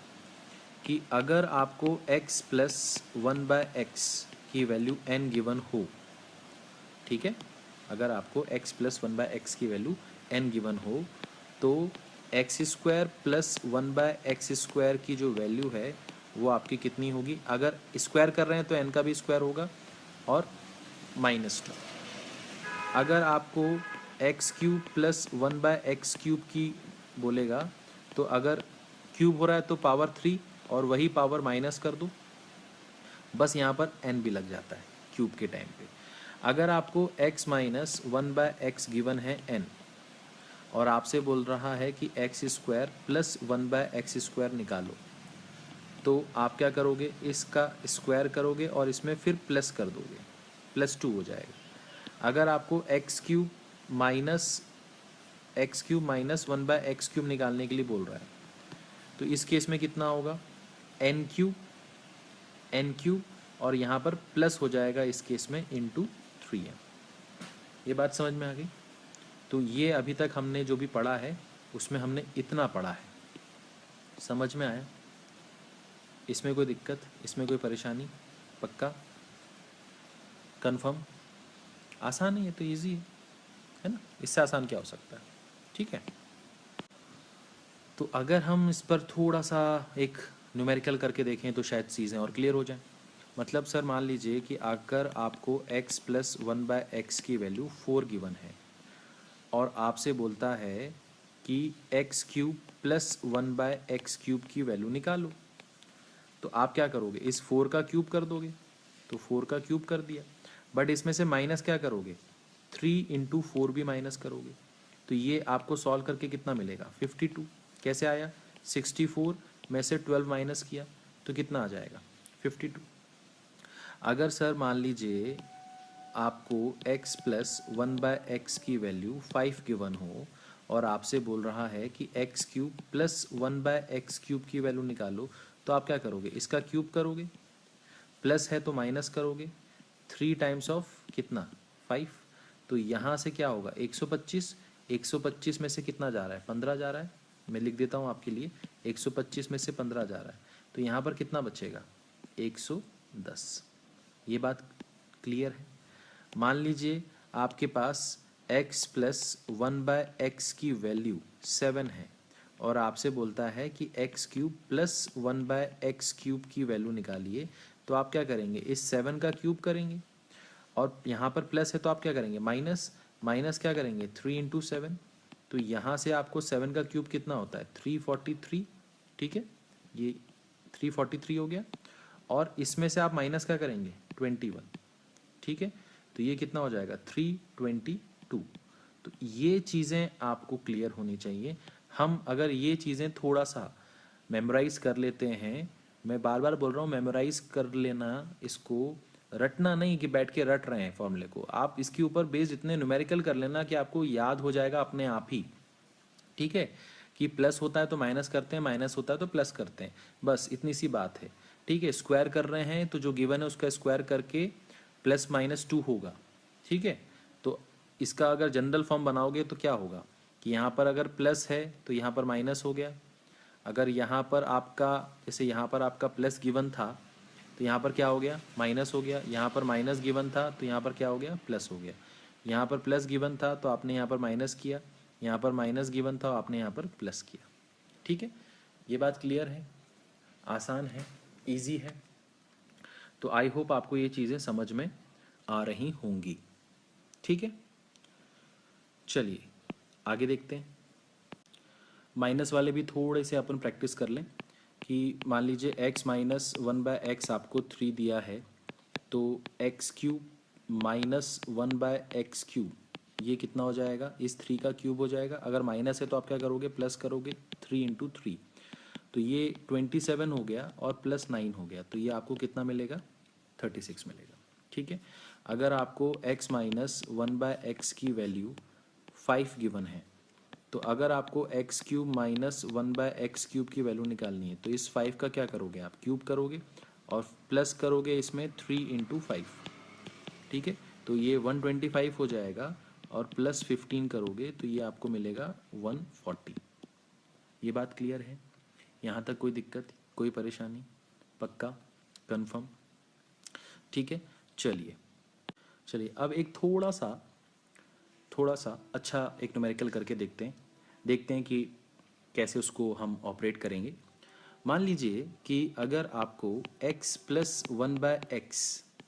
कि अगर आपको x प्लस 1/x की वैल्यू n गिवन हो, ठीक है, अगर आपको x प्लस 1/x की वैल्यू n गिवन हो, तो x² प्लस 1/x² की जो वैल्यू है वो आपकी कितनी होगी, अगर स्क्वायर कर रहे हैं तो n का भी स्क्वायर होगा और -2। अगर आपको x³ प्लस 1/x³ की बोलेगा तो अगर क्यूब हो रहा है तो पावर 3 और वही पावर माइनस कर दो, बस यहाँ पर n भी लग जाता है क्यूब के टाइम पे। अगर आपको x माइनस 1/x गिवन है n, और आपसे बोल रहा है कि x² प्लस 1/x² निकालो, तो आप क्या करोगे, इसका स्क्वायर करोगे और इसमें फिर प्लस कर दोगे, +2 हो जाएगा। अगर आपको x³ माइनस 1/x³ निकालने के लिए बोल रहा है तो इस केस में कितना होगा, n³ और यहाँ पर प्लस हो जाएगा इस केस में इंटू 3m। ये बात समझ में आ गई? तो ये अभी तक हमने जो भी पढ़ा है उसमें हमने इतना पढ़ा है, समझ में आया? इसमें कोई दिक्कत, इसमें कोई परेशानी? पक्का? कंफर्म? आसान है, ये तो इजी है ना? इससे आसान क्या हो सकता है? ठीक है, तो अगर हम इस पर थोड़ा सा एक न्यूमेरिकल करके देखें तो शायद चीज़ें और क्लियर हो जाएं। मतलब सर मान लीजिए कि अगर आपको x प्लस 1/x की वैल्यू 4 गिवन है और आपसे बोलता है कि x cube plus 1/x cube की वैल्यू निकालो, तो आप क्या करोगे? इस 4 का क्यूब कर दोगे, तो 4 का क्यूब कर दिया, बट इसमें से माइनस क्या करोगे? 3 इंटू 4 भी माइनस करोगे, तो ये आपको सॉल्व करके कितना मिलेगा? 52। कैसे आया? 64 में से 12 माइनस किया तो कितना आ जाएगा? 52। अगर सर मान लीजिए आपको x प्लस 1/x की वैल्यू 5 गिवन हो और आपसे बोल रहा है कि x cube plus 1/x cube की वैल्यू निकालो, तो आप क्या करोगे? इसका क्यूब करोगे, प्लस है तो माइनस करोगे, 3 टाइम्स ऑफ कितना? 5। तो यहाँ से क्या होगा? 125। 125 में से कितना जा रहा है? 15 जा रहा है। मैं लिख देता हूँ आपके लिए, 125 में से 15 जा रहा है, तो यहाँ पर कितना बचेगा? 110। ये बात क्लियर है? मान लीजिए आपके पास x प्लस 1/x की वैल्यू 7 है और आपसे बोलता है कि x cube plus 1/x cube की वैल्यू निकालिए, तो आप क्या करेंगे? इस 7 का क्यूब करेंगे और यहाँ पर प्लस है तो आप क्या करेंगे? माइनस। माइनस क्या करेंगे? 3 इंटू 7। तो यहाँ से आपको 7 का क्यूब कितना होता है? 343। ठीक है, ये 343 हो गया और इसमें से आप माइनस क्या करेंगे? 21। ठीक है, तो ये कितना हो जाएगा? 322। तो ये चीज़ें आपको क्लियर होनी चाहिए। हम अगर ये चीज़ें थोड़ा सा मेमोराइज कर लेते हैं, मैं बार बार बोल रहा हूँ मेमोराइज कर लेना, इसको रटना नहीं कि बैठ के रट रहे हैं फॉर्मूले को, आप इसके ऊपर बेस्ड इतने न्यूमेरिकल कर लेना कि आपको याद हो जाएगा अपने आप ही। ठीक है, कि प्लस होता है तो माइनस करते हैं, माइनस होता है तो प्लस करते हैं, बस इतनी सी बात है। ठीक है, स्क्वायर कर रहे हैं तो जो गिवन है उसका स्क्वायर करके प्लस माइनस 2 होगा। ठीक है, तो इसका अगर जनरल फॉर्म बनाओगे तो क्या होगा कि यहाँ पर अगर प्लस है तो यहाँ पर माइनस हो गया, अगर यहाँ पर आपका जैसे यहाँ पर आपका प्लस गिवन था तो यहाँ पर क्या हो गया? माइनस हो गया। यहाँ पर माइनस गिवन था तो यहाँ पर क्या हो गया? प्लस हो गया। यहाँ पर प्लस गिवन था तो आपने यहाँ पर माइनस किया, यहाँ पर माइनस गिवन था आपने यहाँ पर प्लस किया। ठीक है, ये बात क्लियर है? आसान है, इजी है? तो आई होप आपको ये चीज़ें समझ में आ रही होंगी। ठीक है, चलिए आगे देखते हैं। माइनस वाले भी थोड़े से अपन प्रैक्टिस कर लें कि मान लीजिए x माइनस 1/x आपको 3 दिया है, तो x cube minus 1/x cube ये कितना हो जाएगा? इस 3 का क्यूब हो जाएगा। अगर माइनस है तो आप क्या करोगे? प्लस करोगे, 3 इंटू 3, तो ये 27 हो गया और प्लस 9 हो गया, तो ये आपको कितना मिलेगा? 36 मिलेगा। ठीक है, अगर आपको x माइनस 1/x की वैल्यू 5 गिवन है, तो अगर आपको x cube minus 1/x cube की वैल्यू निकालनी है तो इस 5 का क्या करोगे? आप क्यूब करोगे और प्लस करोगे इसमें 3 इंटू 5। ठीक है, तो ये 125 हो जाएगा और प्लस 15 करोगे तो ये आपको मिलेगा 140। ये बात क्लियर है? यहाँ तक कोई दिक्कत, कोई परेशानी? पक्का? कंफर्म? ठीक है, चलिए चलिए अब एक थोड़ा सा अच्छा एक न्यूमेरिकल करके देखते हैं कि कैसे उसको हम ऑपरेट करेंगे। मान लीजिए कि अगर आपको x प्लस 1/x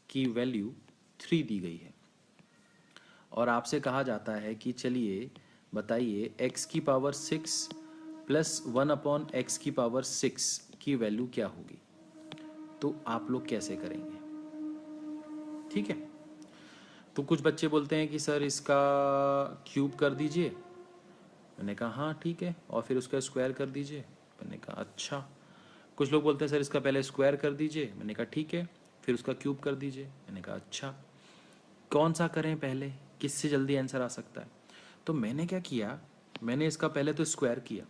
की वैल्यू 3 दी गई है और आपसे कहा जाता है कि चलिए बताइए x की पावर 6 प्लस 1/x की पावर 6 की वैल्यू क्या होगी, तो आप लोग कैसे करेंगे? ठीक है, तो कुछ बच्चे बोलते हैं कि सर इसका क्यूब कर दीजिए। मैंने कहा हाँ ठीक है, और फिर उसका स्क्वायर कर दीजिए। मैंने कहा अच्छा। कुछ लोग बोलते हैं सर इसका पहले स्क्वायर कर दीजिए। मैंने कहा ठीक है, फिर उसका क्यूब कर दीजिए। मैंने कहा अच्छा, कौन सा करें पहले, किससे जल्दी आंसर आ सकता है? तो मैंने क्या किया, मैंने इसका पहले तो स्क्वायर किया।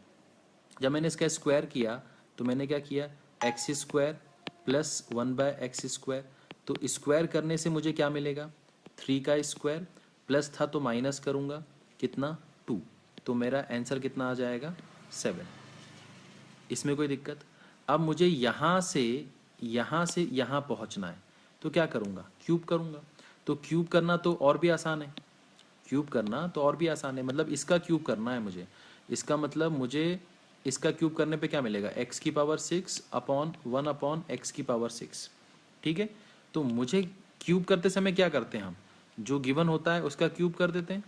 जब मैंने इसका स्क्वायर किया तो मैंने क्या किया, x square plus 1/x square. तो स्क्वायर करने से मुझे क्या मिलेगा? 3 का स्क्वायर प्लस था तो माइनस करूँगा, कितना 2, तो मेरा आंसर कितना आ जाएगा 7। इसमें कोई दिक्कत? अब मुझे यहाँ से यहाँ पहुँचना है, तो क्या करूँगा, क्यूब करूँगा। तो क्यूब करना तो और भी आसान है, क्यूब करना तो और भी आसान है, मतलब इसका क्यूब करना है मुझे। इसका मतलब मुझे इसका क्यूब करने पे क्या मिलेगा, x की पावर 6 अपॉन 1 अपॉन एक्स की पावर 6। ठीक है, तो मुझे क्यूब करते समय क्या करते हैं हम, जो गिवन होता है उसका क्यूब कर देते हैं,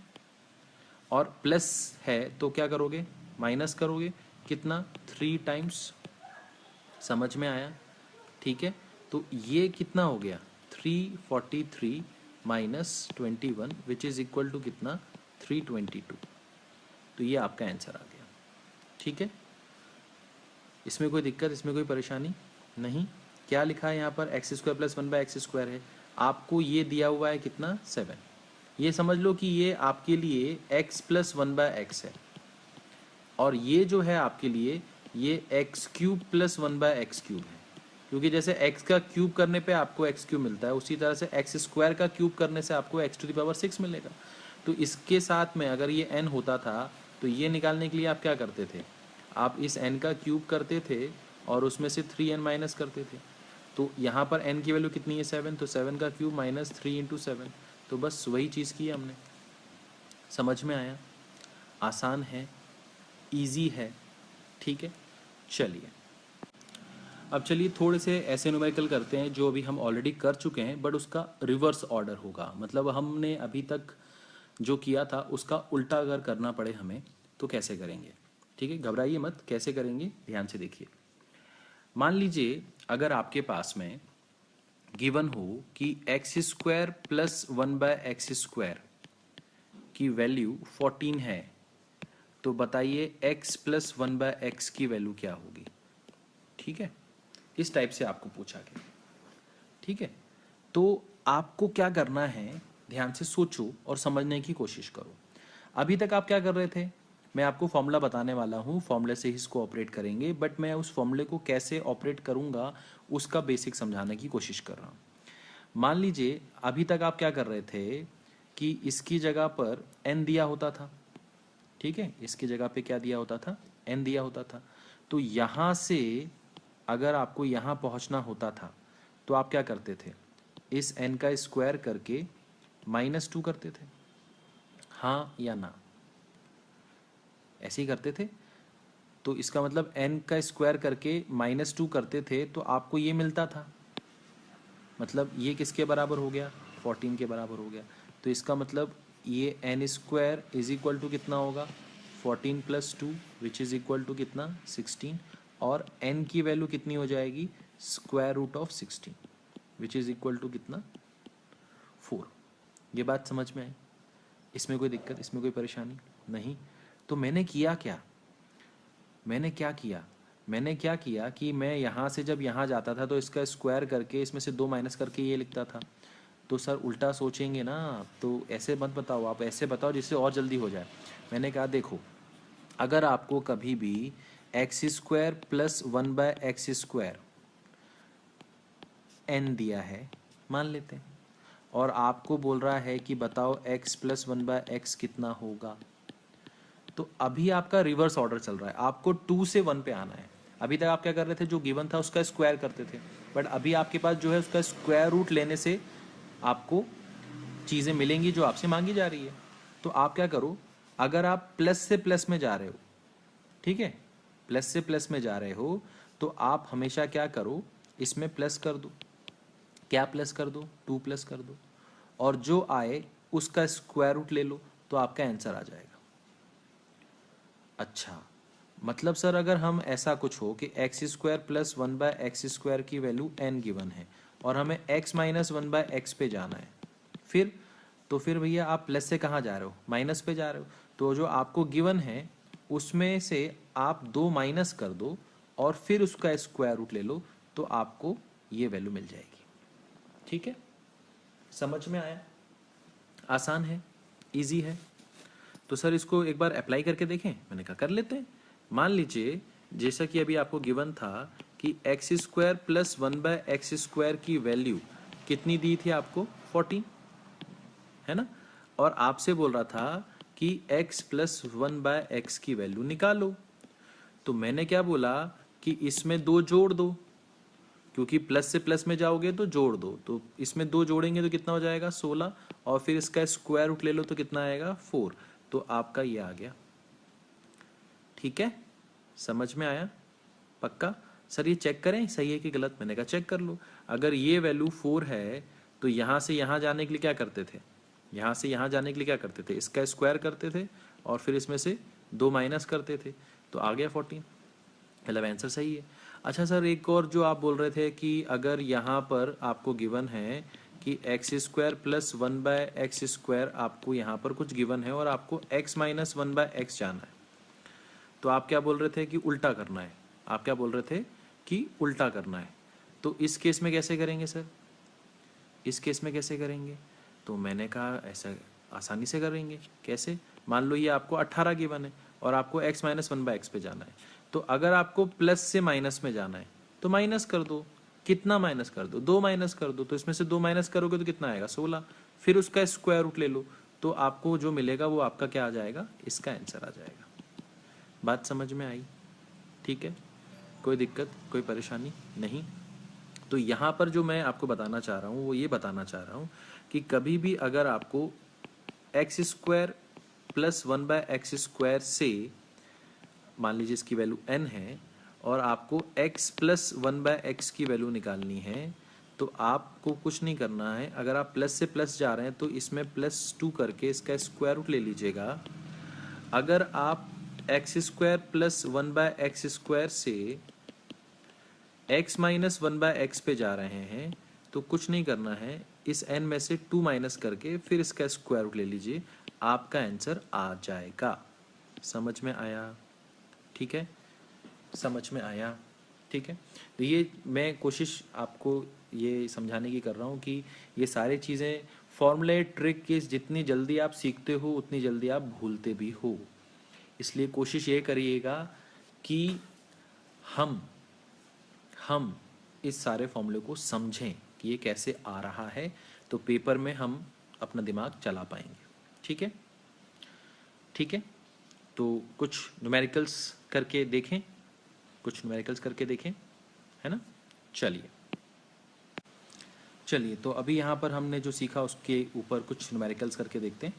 और प्लस है तो क्या करोगे, माइनस करोगे, कितना 3 टाइम्स। समझ में आया? ठीक है, तो ये कितना हो गया 343 minus 21 which is equal to कितना 322। तो ये आपका आंसर आ गया। ठीक है, इसमें कोई दिक्कत, इसमें कोई परेशानी नहीं। क्या लिखा है यहाँ पर, एक्स स्क्वायर प्लस 1/x² है। आपको ये दिया हुआ है कितना 7। ये समझ लो कि ये आपके लिए x प्लस 1/x है, और ये जो है आपके लिए ये x³ प्लस 1/x³ है, क्योंकि जैसे x का क्यूब करने पे आपको x³ मिलता है, उसी तरह से x² का क्यूब करने से आपको x⁶ मिलेगा। तो इसके साथ में अगर ये n होता था तो ये निकालने के लिए आप क्या करते थे, आप इस n का क्यूब करते थे और उसमें से 3n माइनस करते थे। तो यहाँ पर n की वैल्यू कितनी है 7, तो 7 का क्यूब माइनस 3 × 7। तो बस वही चीज़ की हमने। समझ में आया? आसान है, इजी है। ठीक है, चलिए अब चलिए थोड़े से ऐसे न्यूमेरिकल करते हैं जो अभी हम ऑलरेडी कर चुके हैं, बट उसका रिवर्स ऑर्डर होगा। मतलब हमने अभी तक जो किया था उसका उल्टा अगर करना पड़े हमें तो कैसे करेंगे। ठीक है, घबराइए मत, कैसे करेंगे ध्यान से देखिए। मान लीजिए अगर आपके पास में गिवन हो कि x² प्लस 1/x² की वैल्यू 14 है, तो बताइए x प्लस 1/x की वैल्यू क्या होगी। ठीक है, इस टाइप से आपको पूछा गया। ठीक है, तो आपको क्या करना है, ध्यान से सोचो और समझने की कोशिश करो। अभी तक आप क्या कर रहे थे, मैं आपको फॉर्मूला बताने वाला हूँ, फॉर्मूले से ही इसको ऑपरेट करेंगे, बट मैं उस फॉर्मूले को कैसे ऑपरेट करूँगा उसका बेसिक समझाने की कोशिश कर रहा हूँ। मान लीजिए अभी तक आप क्या कर रहे थे कि इसकी जगह पर n दिया होता था। ठीक है, इसकी जगह पे क्या दिया होता था, n दिया होता था। तो यहाँ से अगर आपको यहाँ पहुँचना होता था तो आप क्या करते थे, इस n का स्क्वायर करके -2 करते थे, हाँ या ना, ऐसे ही करते थे। तो इसका मतलब n का स्क्वायर करके -2 करते थे तो आपको ये मिलता था, मतलब ये किसके बराबर हो गया, 14 के बराबर हो गया। तो इसका मतलब ये n² इज इक्वल टू कितना होगा 14 + 2 विच इज़ इक्वल टू कितना 16, और n की वैल्यू कितनी हो जाएगी √16 विच इज़ इक्वल टू कितना 4। ये बात समझ में आई? इसमें कोई दिक्कत, इसमें कोई परेशानी नहीं। तो मैंने किया क्या, मैंने क्या किया कि मैं यहाँ से जब यहाँ जाता था तो इसका स्क्वायर करके इसमें से 2 माइनस करके ये लिखता था। तो सर उल्टा सोचेंगे ना, तो ऐसे मत बताओ, आप ऐसे बताओ जिससे और जल्दी हो जाए। मैंने कहा देखो, अगर आपको कभी भी x² प्लस 1/x² n दिया है मान लेते हैं, और आपको बोल रहा है कि बताओ x प्लस 1/x कितना होगा, तो अभी आपका रिवर्स ऑर्डर चल रहा है, आपको 2 से 1 पे आना है। अभी तक आप क्या कर रहे थे, जो गिवन था उसका स्क्वायर करते थे, बट अभी आपके पास जो है उसका स्क्वायर रूट लेने से आपको चीज़ें मिलेंगी जो आपसे मांगी जा रही है। तो आप क्या करो, अगर आप प्लस से प्लस में जा रहे हो, ठीक है, प्लस से प्लस में जा रहे हो, तो आप हमेशा क्या करो, इसमें प्लस कर दो। क्या प्लस कर दो, 2 प्लस कर दो, और जो आए उसका स्क्वायर रूट ले लो, तो आपका आंसर आ जाएगा। अच्छा, मतलब सर अगर हम ऐसा कुछ हो कि x² प्लस 1/x² की वैल्यू n गिवन है और हमें x माइनस 1/x पे जाना है, फिर भैया आप प्लस से कहाँ जा रहे हो, माइनस पे जा रहे हो। तो जो आपको गिवन है उसमें से आप 2 माइनस कर दो और फिर उसका स्क्वायर रूट ले लो, तो आपको ये वैल्यू मिल जाएगी। ठीक है, समझ में आया? आसान है, इजी है। तो सर इसको एक बार अप्लाई करके देखें, मैंने कहा कर लेते हैं। मान लीजिए जैसा कि अभी आपको गिवन था कि x² प्लस 1/x² की वैल्यू कितनी दी थी आपको 14, है ना। और आपसे बोल रहा था कि x प्लस 1/x की वैल्यू निकालो। तो मैंने क्या बोला कि इसमें 2 जोड़ दो, क्योंकि प्लस से प्लस में जाओगे तो जोड़ दो। तो इसमें 2 जोड़ेंगे तो कितना हो जाएगा 16, और फिर इसका स्क्वायर रूट ले लो तो कितना आएगा 4। तो आपका ये आ गया। ठीक है, समझ में आया? पक्का? सर ये चेक करें सही है कि गलत? मैंने कहा चेक कर लो। अगर ये वैल्यू 4 है तो यहाँ से यहाँ जाने के लिए क्या करते थे? यहाँ से यहाँ जाने के लिए क्या करते थे? इसका स्क्वायर करते थे और फिर इसमें से 2 माइनस करते थे, तो आ गया 14। मतलब आंसर सही है। अच्छा सर, एक और जो आप बोल रहे थे कि अगर यहाँ पर आपको गिवन है कि x square plus 1/x square, आपको यहाँ पर कुछ गिवन है और आपको x माइनस 1/x जाना है, तो आप क्या बोल रहे थे कि उल्टा करना है। आप क्या बोल रहे थे कि उल्टा करना है। तो इस केस में कैसे करेंगे सर? इस केस में कैसे करेंगे? तो मैंने कहा ऐसा आसानी से करेंगे। कैसे? मान लो ये आपको 18 गिवन है और आपको x माइनस 1/x पे जाना है। तो अगर आपको प्लस से माइनस में जाना है तो माइनस कर दो। कितना माइनस कर दो? 2 माइनस कर दो। तो इसमें से 2 माइनस करोगे तो कितना आएगा 16। फिर उसका स्क्वायर रूट ले लो, तो आपको जो मिलेगा वो आपका क्या आ जाएगा? इसका आंसर आ जाएगा। बात समझ में आई? ठीक है, कोई दिक्कत, कोई परेशानी नहीं? तो यहाँ पर जो मैं आपको बताना चाह रहा हूँ वो ये बताना चाह रहा हूँ कि कभी भी अगर आपको x square plus 1/x square से, मान लीजिए इसकी वैल्यू n है और आपको x प्लस 1/x की वैल्यू निकालनी है, तो आपको कुछ नहीं करना है। अगर आप प्लस से प्लस जा रहे हैं तो इसमें +2 करके इसका स्क्वायर रूट ले लीजिएगा। अगर आप x square plus 1/x square से x माइनस 1/x पे जा रहे हैं तो कुछ नहीं करना है, इस n में से 2 माइनस करके फिर इसका स्क्वायर रूट ले लीजिए, आपका आंसर आ जाएगा। समझ में आया? ठीक है, समझ में आया? ठीक है, तो ये मैं कोशिश आपको ये समझाने की कर रहा हूँ कि ये सारी चीज़ें फॉर्मूले ट्रिक की जितनी जल्दी आप सीखते हो उतनी जल्दी आप भूलते भी हो। इसलिए कोशिश ये करिएगा कि हम इस सारे फॉर्मूले को समझें कि ये कैसे आ रहा है, तो पेपर में हम अपना दिमाग चला पाएंगे। ठीक है? ठीक है, तो कुछ न्यूमेरिकल्स करके देखें, कुछ न्यूमेरिकल्स करके देखें, है ना? चलिए चलिए, तो अभी यहाँ पर हमने जो सीखा उसके ऊपर कुछ न्यूमेरिकल्स करके देखते हैं।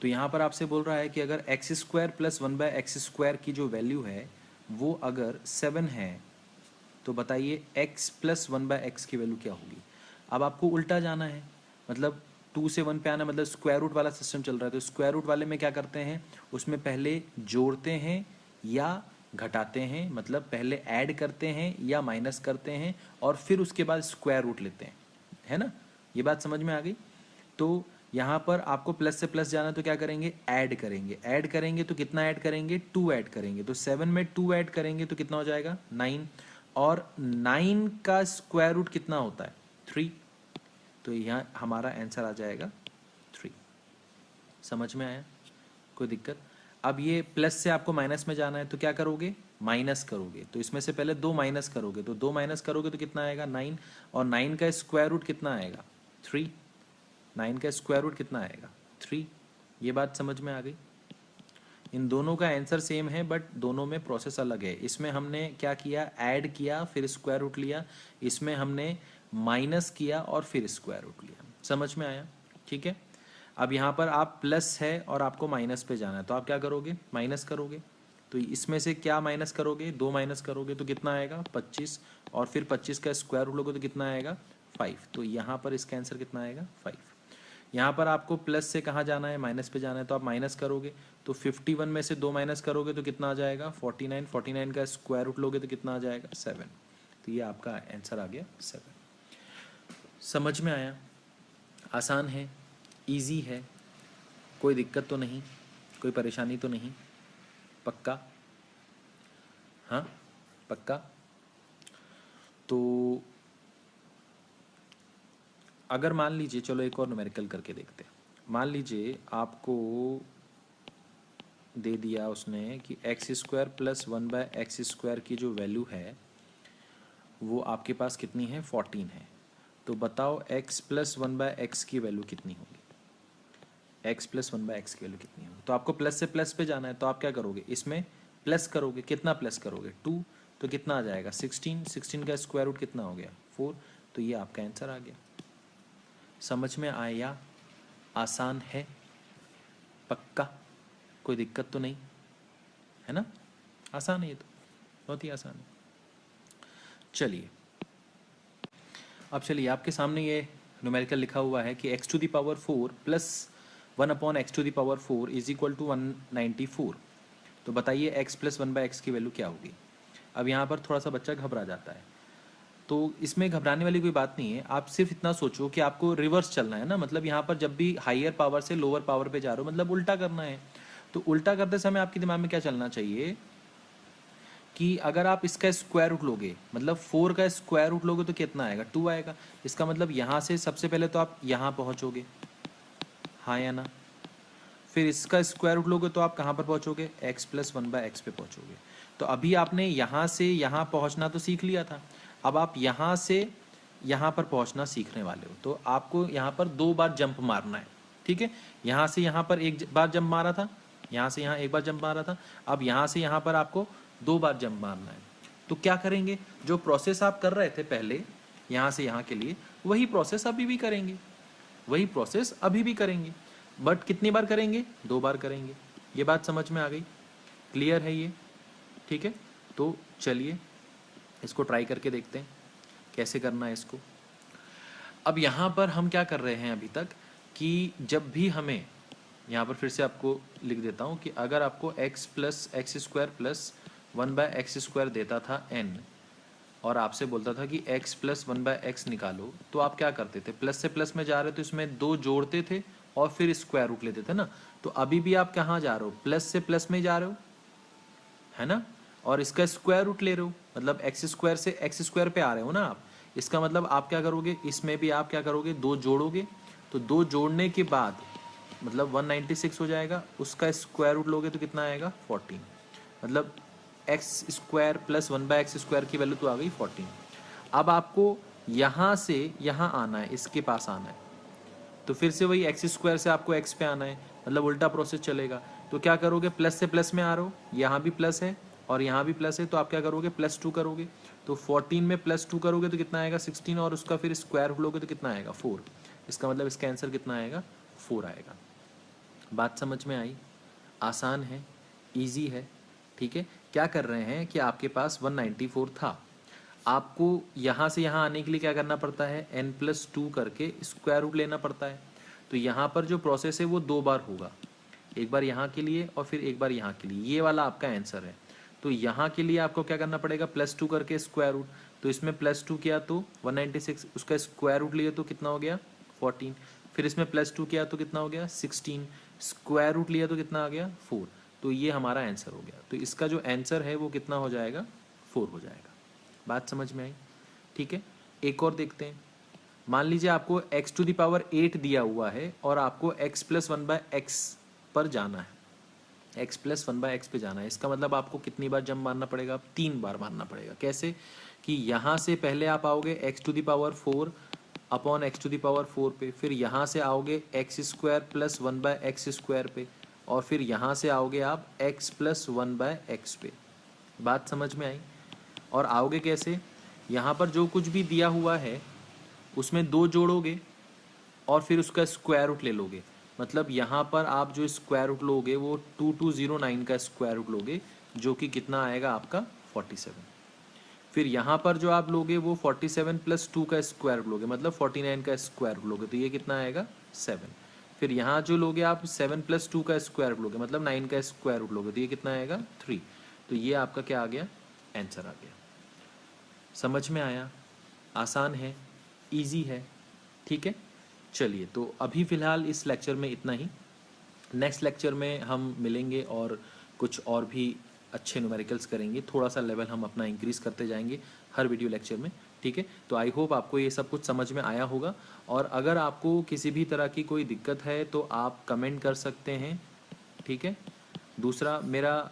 तो यहाँ पर आपसे बोल रहा है कि अगर x square plus 1/x square की जो वैल्यू है वो अगर 7 है, तो बताइए x प्लस 1/x की वैल्यू क्या होगी। अब आपको उल्टा जाना है, मतलब 2 से 1 पे आना, मतलब स्क्वायर रूट वाला सिस्टम चल रहा है। तो स्क्वायर रूट वाले में क्या करते हैं, उसमें पहले जोड़ते हैं या घटाते हैं, मतलब पहले ऐड करते हैं या माइनस करते हैं और फिर उसके बाद स्क्वायर रूट लेते हैं, है ना? ये बात समझ में आ गई? तो यहाँ पर आपको प्लस से प्लस जाना, तो क्या करेंगे? ऐड करेंगे। ऐड करेंगे तो कितना ऐड करेंगे? 2 ऐड करेंगे। तो 7 में 2 ऐड करेंगे तो कितना हो जाएगा? 9। और 9 का स्क्वायर रूट कितना होता है? 3। तो यहाँ हमारा आंसर आ जाएगा 3। समझ में आया? कोई दिक्कत? अब ये प्लस से आपको माइनस में जाना है तो क्या करोगे? माइनस करोगे। तो इसमें से पहले 2 माइनस करोगे, तो 2 माइनस करोगे तो कितना आएगा? 9। और 9 का स्क्वायर रूट कितना आएगा? 3। 9 का स्क्वायर रूट कितना आएगा? 3। ये बात समझ में आ गई? इन दोनों का आंसर सेम है बट दोनों में प्रोसेस अलग है। इसमें हमने क्या किया? ऐड किया फिर स्क्वायर रूट लिया। इसमें हमने माइनस किया और फिर स्क्वायर रूट लिया। समझ में आया? ठीक है, अब यहाँ पर आप प्लस है और आपको माइनस पे जाना है, तो आप क्या करोगे? माइनस करोगे। तो इसमें से क्या माइनस करोगे? 2 माइनस करोगे तो कितना आएगा? 25। और फिर 25 का स्क्वायर रूट लोगे तो कितना आएगा? 5। तो यहाँ पर इसका आंसर कितना आएगा? 5। यहाँ पर आपको प्लस से कहाँ जाना है? माइनस पे जाना है, तो आप माइनस करोगे। तो 51 में से 2 माइनस करोगे तो कितना आ जाएगा? 49। 49 का स्क्वायर रूट लोगे तो कितना आ जाएगा? 7। तो ये आपका आंसर आ गया 7। समझ में आया? आसान है, इजी है, कोई दिक्कत तो नहीं, कोई परेशानी तो नहीं? पक्का? हाँ, पक्का? तो अगर मान लीजिए, चलो एक और न्यूमेरिकल करके देखते हैं। मान लीजिए आपको दे दिया उसने कि x square plus 1/x square की जो वैल्यू है वो आपके पास कितनी है? 14 है। तो बताओ x प्लस 1/x की वैल्यू कितनी होगी? X plus one by x की वैल्यू कितनी होगी। तो आपको प्लस से प्लस पे जाना है, तो आप क्या करोगे, इसमें प्लस करोगे, कितना प्लस करोगे 2, तो कितना आ जाएगा 16, 16 का स्क्वायर रूट कितना हो गया 4, तो ये आपका आंसर आ गया। समझ में आया, आसान है, पक्का, कोई दिक्कत तो नहीं है ना, आसान है ये तो, बहुत ही आसान है। चलिए अब चलिए आपके सामने ये न्यूमेरिकल लिखा हुआ है कि x to the power 4 plus 1 upon x to the power 4 is equal to 194। तो बताइए x प्लस 1 बाय एक्स की वैल्यू क्या होगी। अब यहाँ पर थोड़ा सा बच्चा घबरा जाता है, तो इसमें घबराने वाली कोई बात नहीं है। आप सिर्फ इतना सोचो कि आपको रिवर्स चलना है ना, मतलब यहाँ पर जब भी हायर पावर से लोअर पावर पे जा रहे हो, मतलब उल्टा करना है। तो उल्टा करते समय आपके दिमाग में क्या चलना चाहिए कि अगर आप इसका स्क्वायर रूट लोगे, मतलब 4 का स्क्वायर रूट लोगे तो कितना आएगा 2 आएगा। इसका मतलब यहाँ से सबसे पहले तो आप यहाँ पहुँचोगे, हाँ या ना। फिर इसका स्क्वायर रूट लोगे तो आप कहाँ पर पहुँचोगे, x प्लस 1 बाय एक्स पे पहुँचोगे। तो अभी आपने यहाँ से यहाँ पहुँचना तो सीख लिया था, अब आप यहाँ से यहाँ पर पहुँचना सीखने वाले हो। तो आपको यहाँ पर 2 बार जंप मारना है, ठीक है। यहाँ से यहाँ पर एक बार जंप मारा था, यहाँ से यहाँ एक बार जंप मारा था, अब यहाँ से यहाँ पर आपको 2 बार जंप मारना है। तो क्या करेंगे, जो प्रोसेस आप कर रहे थे पहले यहाँ से यहाँ के लिए, वही प्रोसेस अभी भी करेंगे, वही प्रोसेस अभी भी करेंगे, बट कितनी बार करेंगे, 2 बार करेंगे। ये बात समझ में आ गई, क्लियर है ये, ठीक है। तो चलिए इसको ट्राई करके देखते हैं कैसे करना है इसको। अब यहाँ पर हम क्या कर रहे हैं अभी तक कि जब भी हमें, यहाँ पर फिर से आपको लिख देता हूँ कि अगर आपको x plus x square plus 1 by x square देता था n, और आपसे बोलता था कि x प्लस 1 बाय एक्स निकालो, तो आप क्या करते थे, प्लस से प्लस में जा रहे हो तो इसमें 2 जोड़ते थे और फिर स्क्वायर रूट लेते थे ना। तो अभी भी आप कहाँ जा रहे हो, प्लस से प्लस में जा रहे हो, है ना, और इसका स्क्वायर रूट ले रहे हो, मतलब एक्स स्क्वायर से एक्स स्क्वायर पे आ रहे हो ना आप। इसका मतलब आप क्या करोगे, इसमें भी आप क्या करोगे, 2 जोड़ोगे, तो 2 जोड़ने के बाद मतलब 196 हो जाएगा, उसका स्क्वायर रूट लोगे तो कितना आएगा 14, मतलब x square plus 1 by x square की वैल्यू तो आ गई 14। अब आपको यहाँ से यहाँ आना है, इसके पास आना है, तो फिर से वही एक्स स्क्वायर से आपको एक्स पे आना है, मतलब उल्टा प्रोसेस चलेगा। तो क्या करोगे, प्लस से प्लस में आ रहे हो, यहाँ भी प्लस है और यहाँ भी प्लस है, तो आप क्या करोगे, +2 करोगे। तो 14 में +2 करोगे तो कितना आएगा 16, और उसका फिर स्क्वायर रूट लोगे तो कितना आएगा 4। इसका मतलब इसका आंसर कितना आएगा 4 आएगा। बात समझ में आई, आसान है, ईजी है, ठीक है। क्या कर रहे हैं कि आपके पास 194 था, आपको यहाँ से यहाँ आने के लिए क्या करना पड़ता है, n+2 करके स्क्वायर रूट लेना पड़ता है। तो यहाँ पर जो प्रोसेस है वो 2 बार होगा, एक बार यहाँ के लिए और फिर एक बार यहाँ के लिए, ये वाला आपका आंसर है। तो यहाँ के लिए आपको क्या करना पड़ेगा, +2 करके स्क्वायर रूट, तो इसमें +2 किया तो 196, उसका स्क्वायर रूट लिया तो कितना हो गया 14, फिर इसमें +2 किया तो कितना हो गया 16, स्क्वायर रूट लिया तो कितना आ गया 4। तो ये हमारा आंसर हो गया। तो इसका जो आंसर है वो कितना हो जाएगा 4 हो जाएगा। बात समझ में आई, ठीक है। एक और देखते हैं, मान लीजिए आपको x टू द पावर 8 दिया हुआ है और आपको x प्लस 1 बाय एक्स पर जाना है, x प्लस 1 बाय एक्स पे जाना है। इसका मतलब आपको कितनी बार जंप मारना पड़ेगा, 3 बार मारना पड़ेगा। कैसे कि यहाँ से पहले आप आओगे x to the power 4 upon x to the power 4 पे, फिर यहाँ से आओगे x square plus 1 by x square पे, और फिर यहाँ से आओगे आप x प्लस 1 बाय एक्स पे। बात समझ में आई। और आओगे कैसे, यहाँ पर जो कुछ भी दिया हुआ है उसमें 2 जोड़ोगे और फिर उसका स्क्वायर रूट ले लोगे, मतलब यहाँ पर आप जो स्क्वायर रूट लोगे वो 2209 का स्क्वायर रूट लोगे, जो कि कितना आएगा आपका 47। फिर यहाँ पर जो आप लोगे वो 47 प्लस 2 का स्क्वायर रूट लोगे, मतलब 49 का स्क्वायर रूट लोगे, तो ये कितना आएगा 7। फिर यहाँ जो लोगे आप 7 प्लस 2 का स्क्वायर रूट लोगे, मतलब 9 का स्क्वायर रूट लोगे, तो ये कितना आएगा 3। तो ये आपका क्या आ गया, आंसर आ गया। समझ में आया, आसान है, इजी है, ठीक है। चलिए तो अभी फ़िलहाल इस लेक्चर में इतना ही, नेक्स्ट लेक्चर में हम मिलेंगे और कुछ और भी अच्छे न्यूमेरिकल्स करेंगे, थोड़ा सा लेवल हम अपना इंक्रीज़ करते जाएंगे हर वीडियो लेक्चर में, ठीक है। तो आई होप आपको ये सब कुछ समझ में आया होगा, और अगर आपको किसी भी तरह की कोई दिक्कत है तो आप कमेंट कर सकते हैं, ठीक है। दूसरा मेरा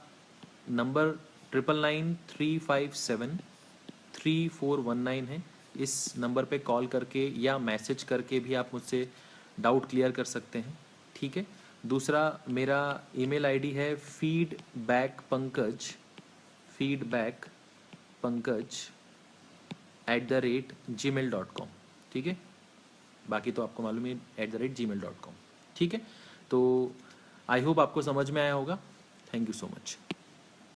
नंबर 9993573419 है, इस नंबर पे कॉल करके या मैसेज करके भी आप मुझसे डाउट क्लियर कर सकते हैं, ठीक है। दूसरा मेरा ईमेल आईडी है feedbackpankaj@gmail.com। ठीक है, बाकी तो आपको मालूम है @gmail.com। ठीक है, तो आई होप आपको समझ में आया होगा। Thank you so much.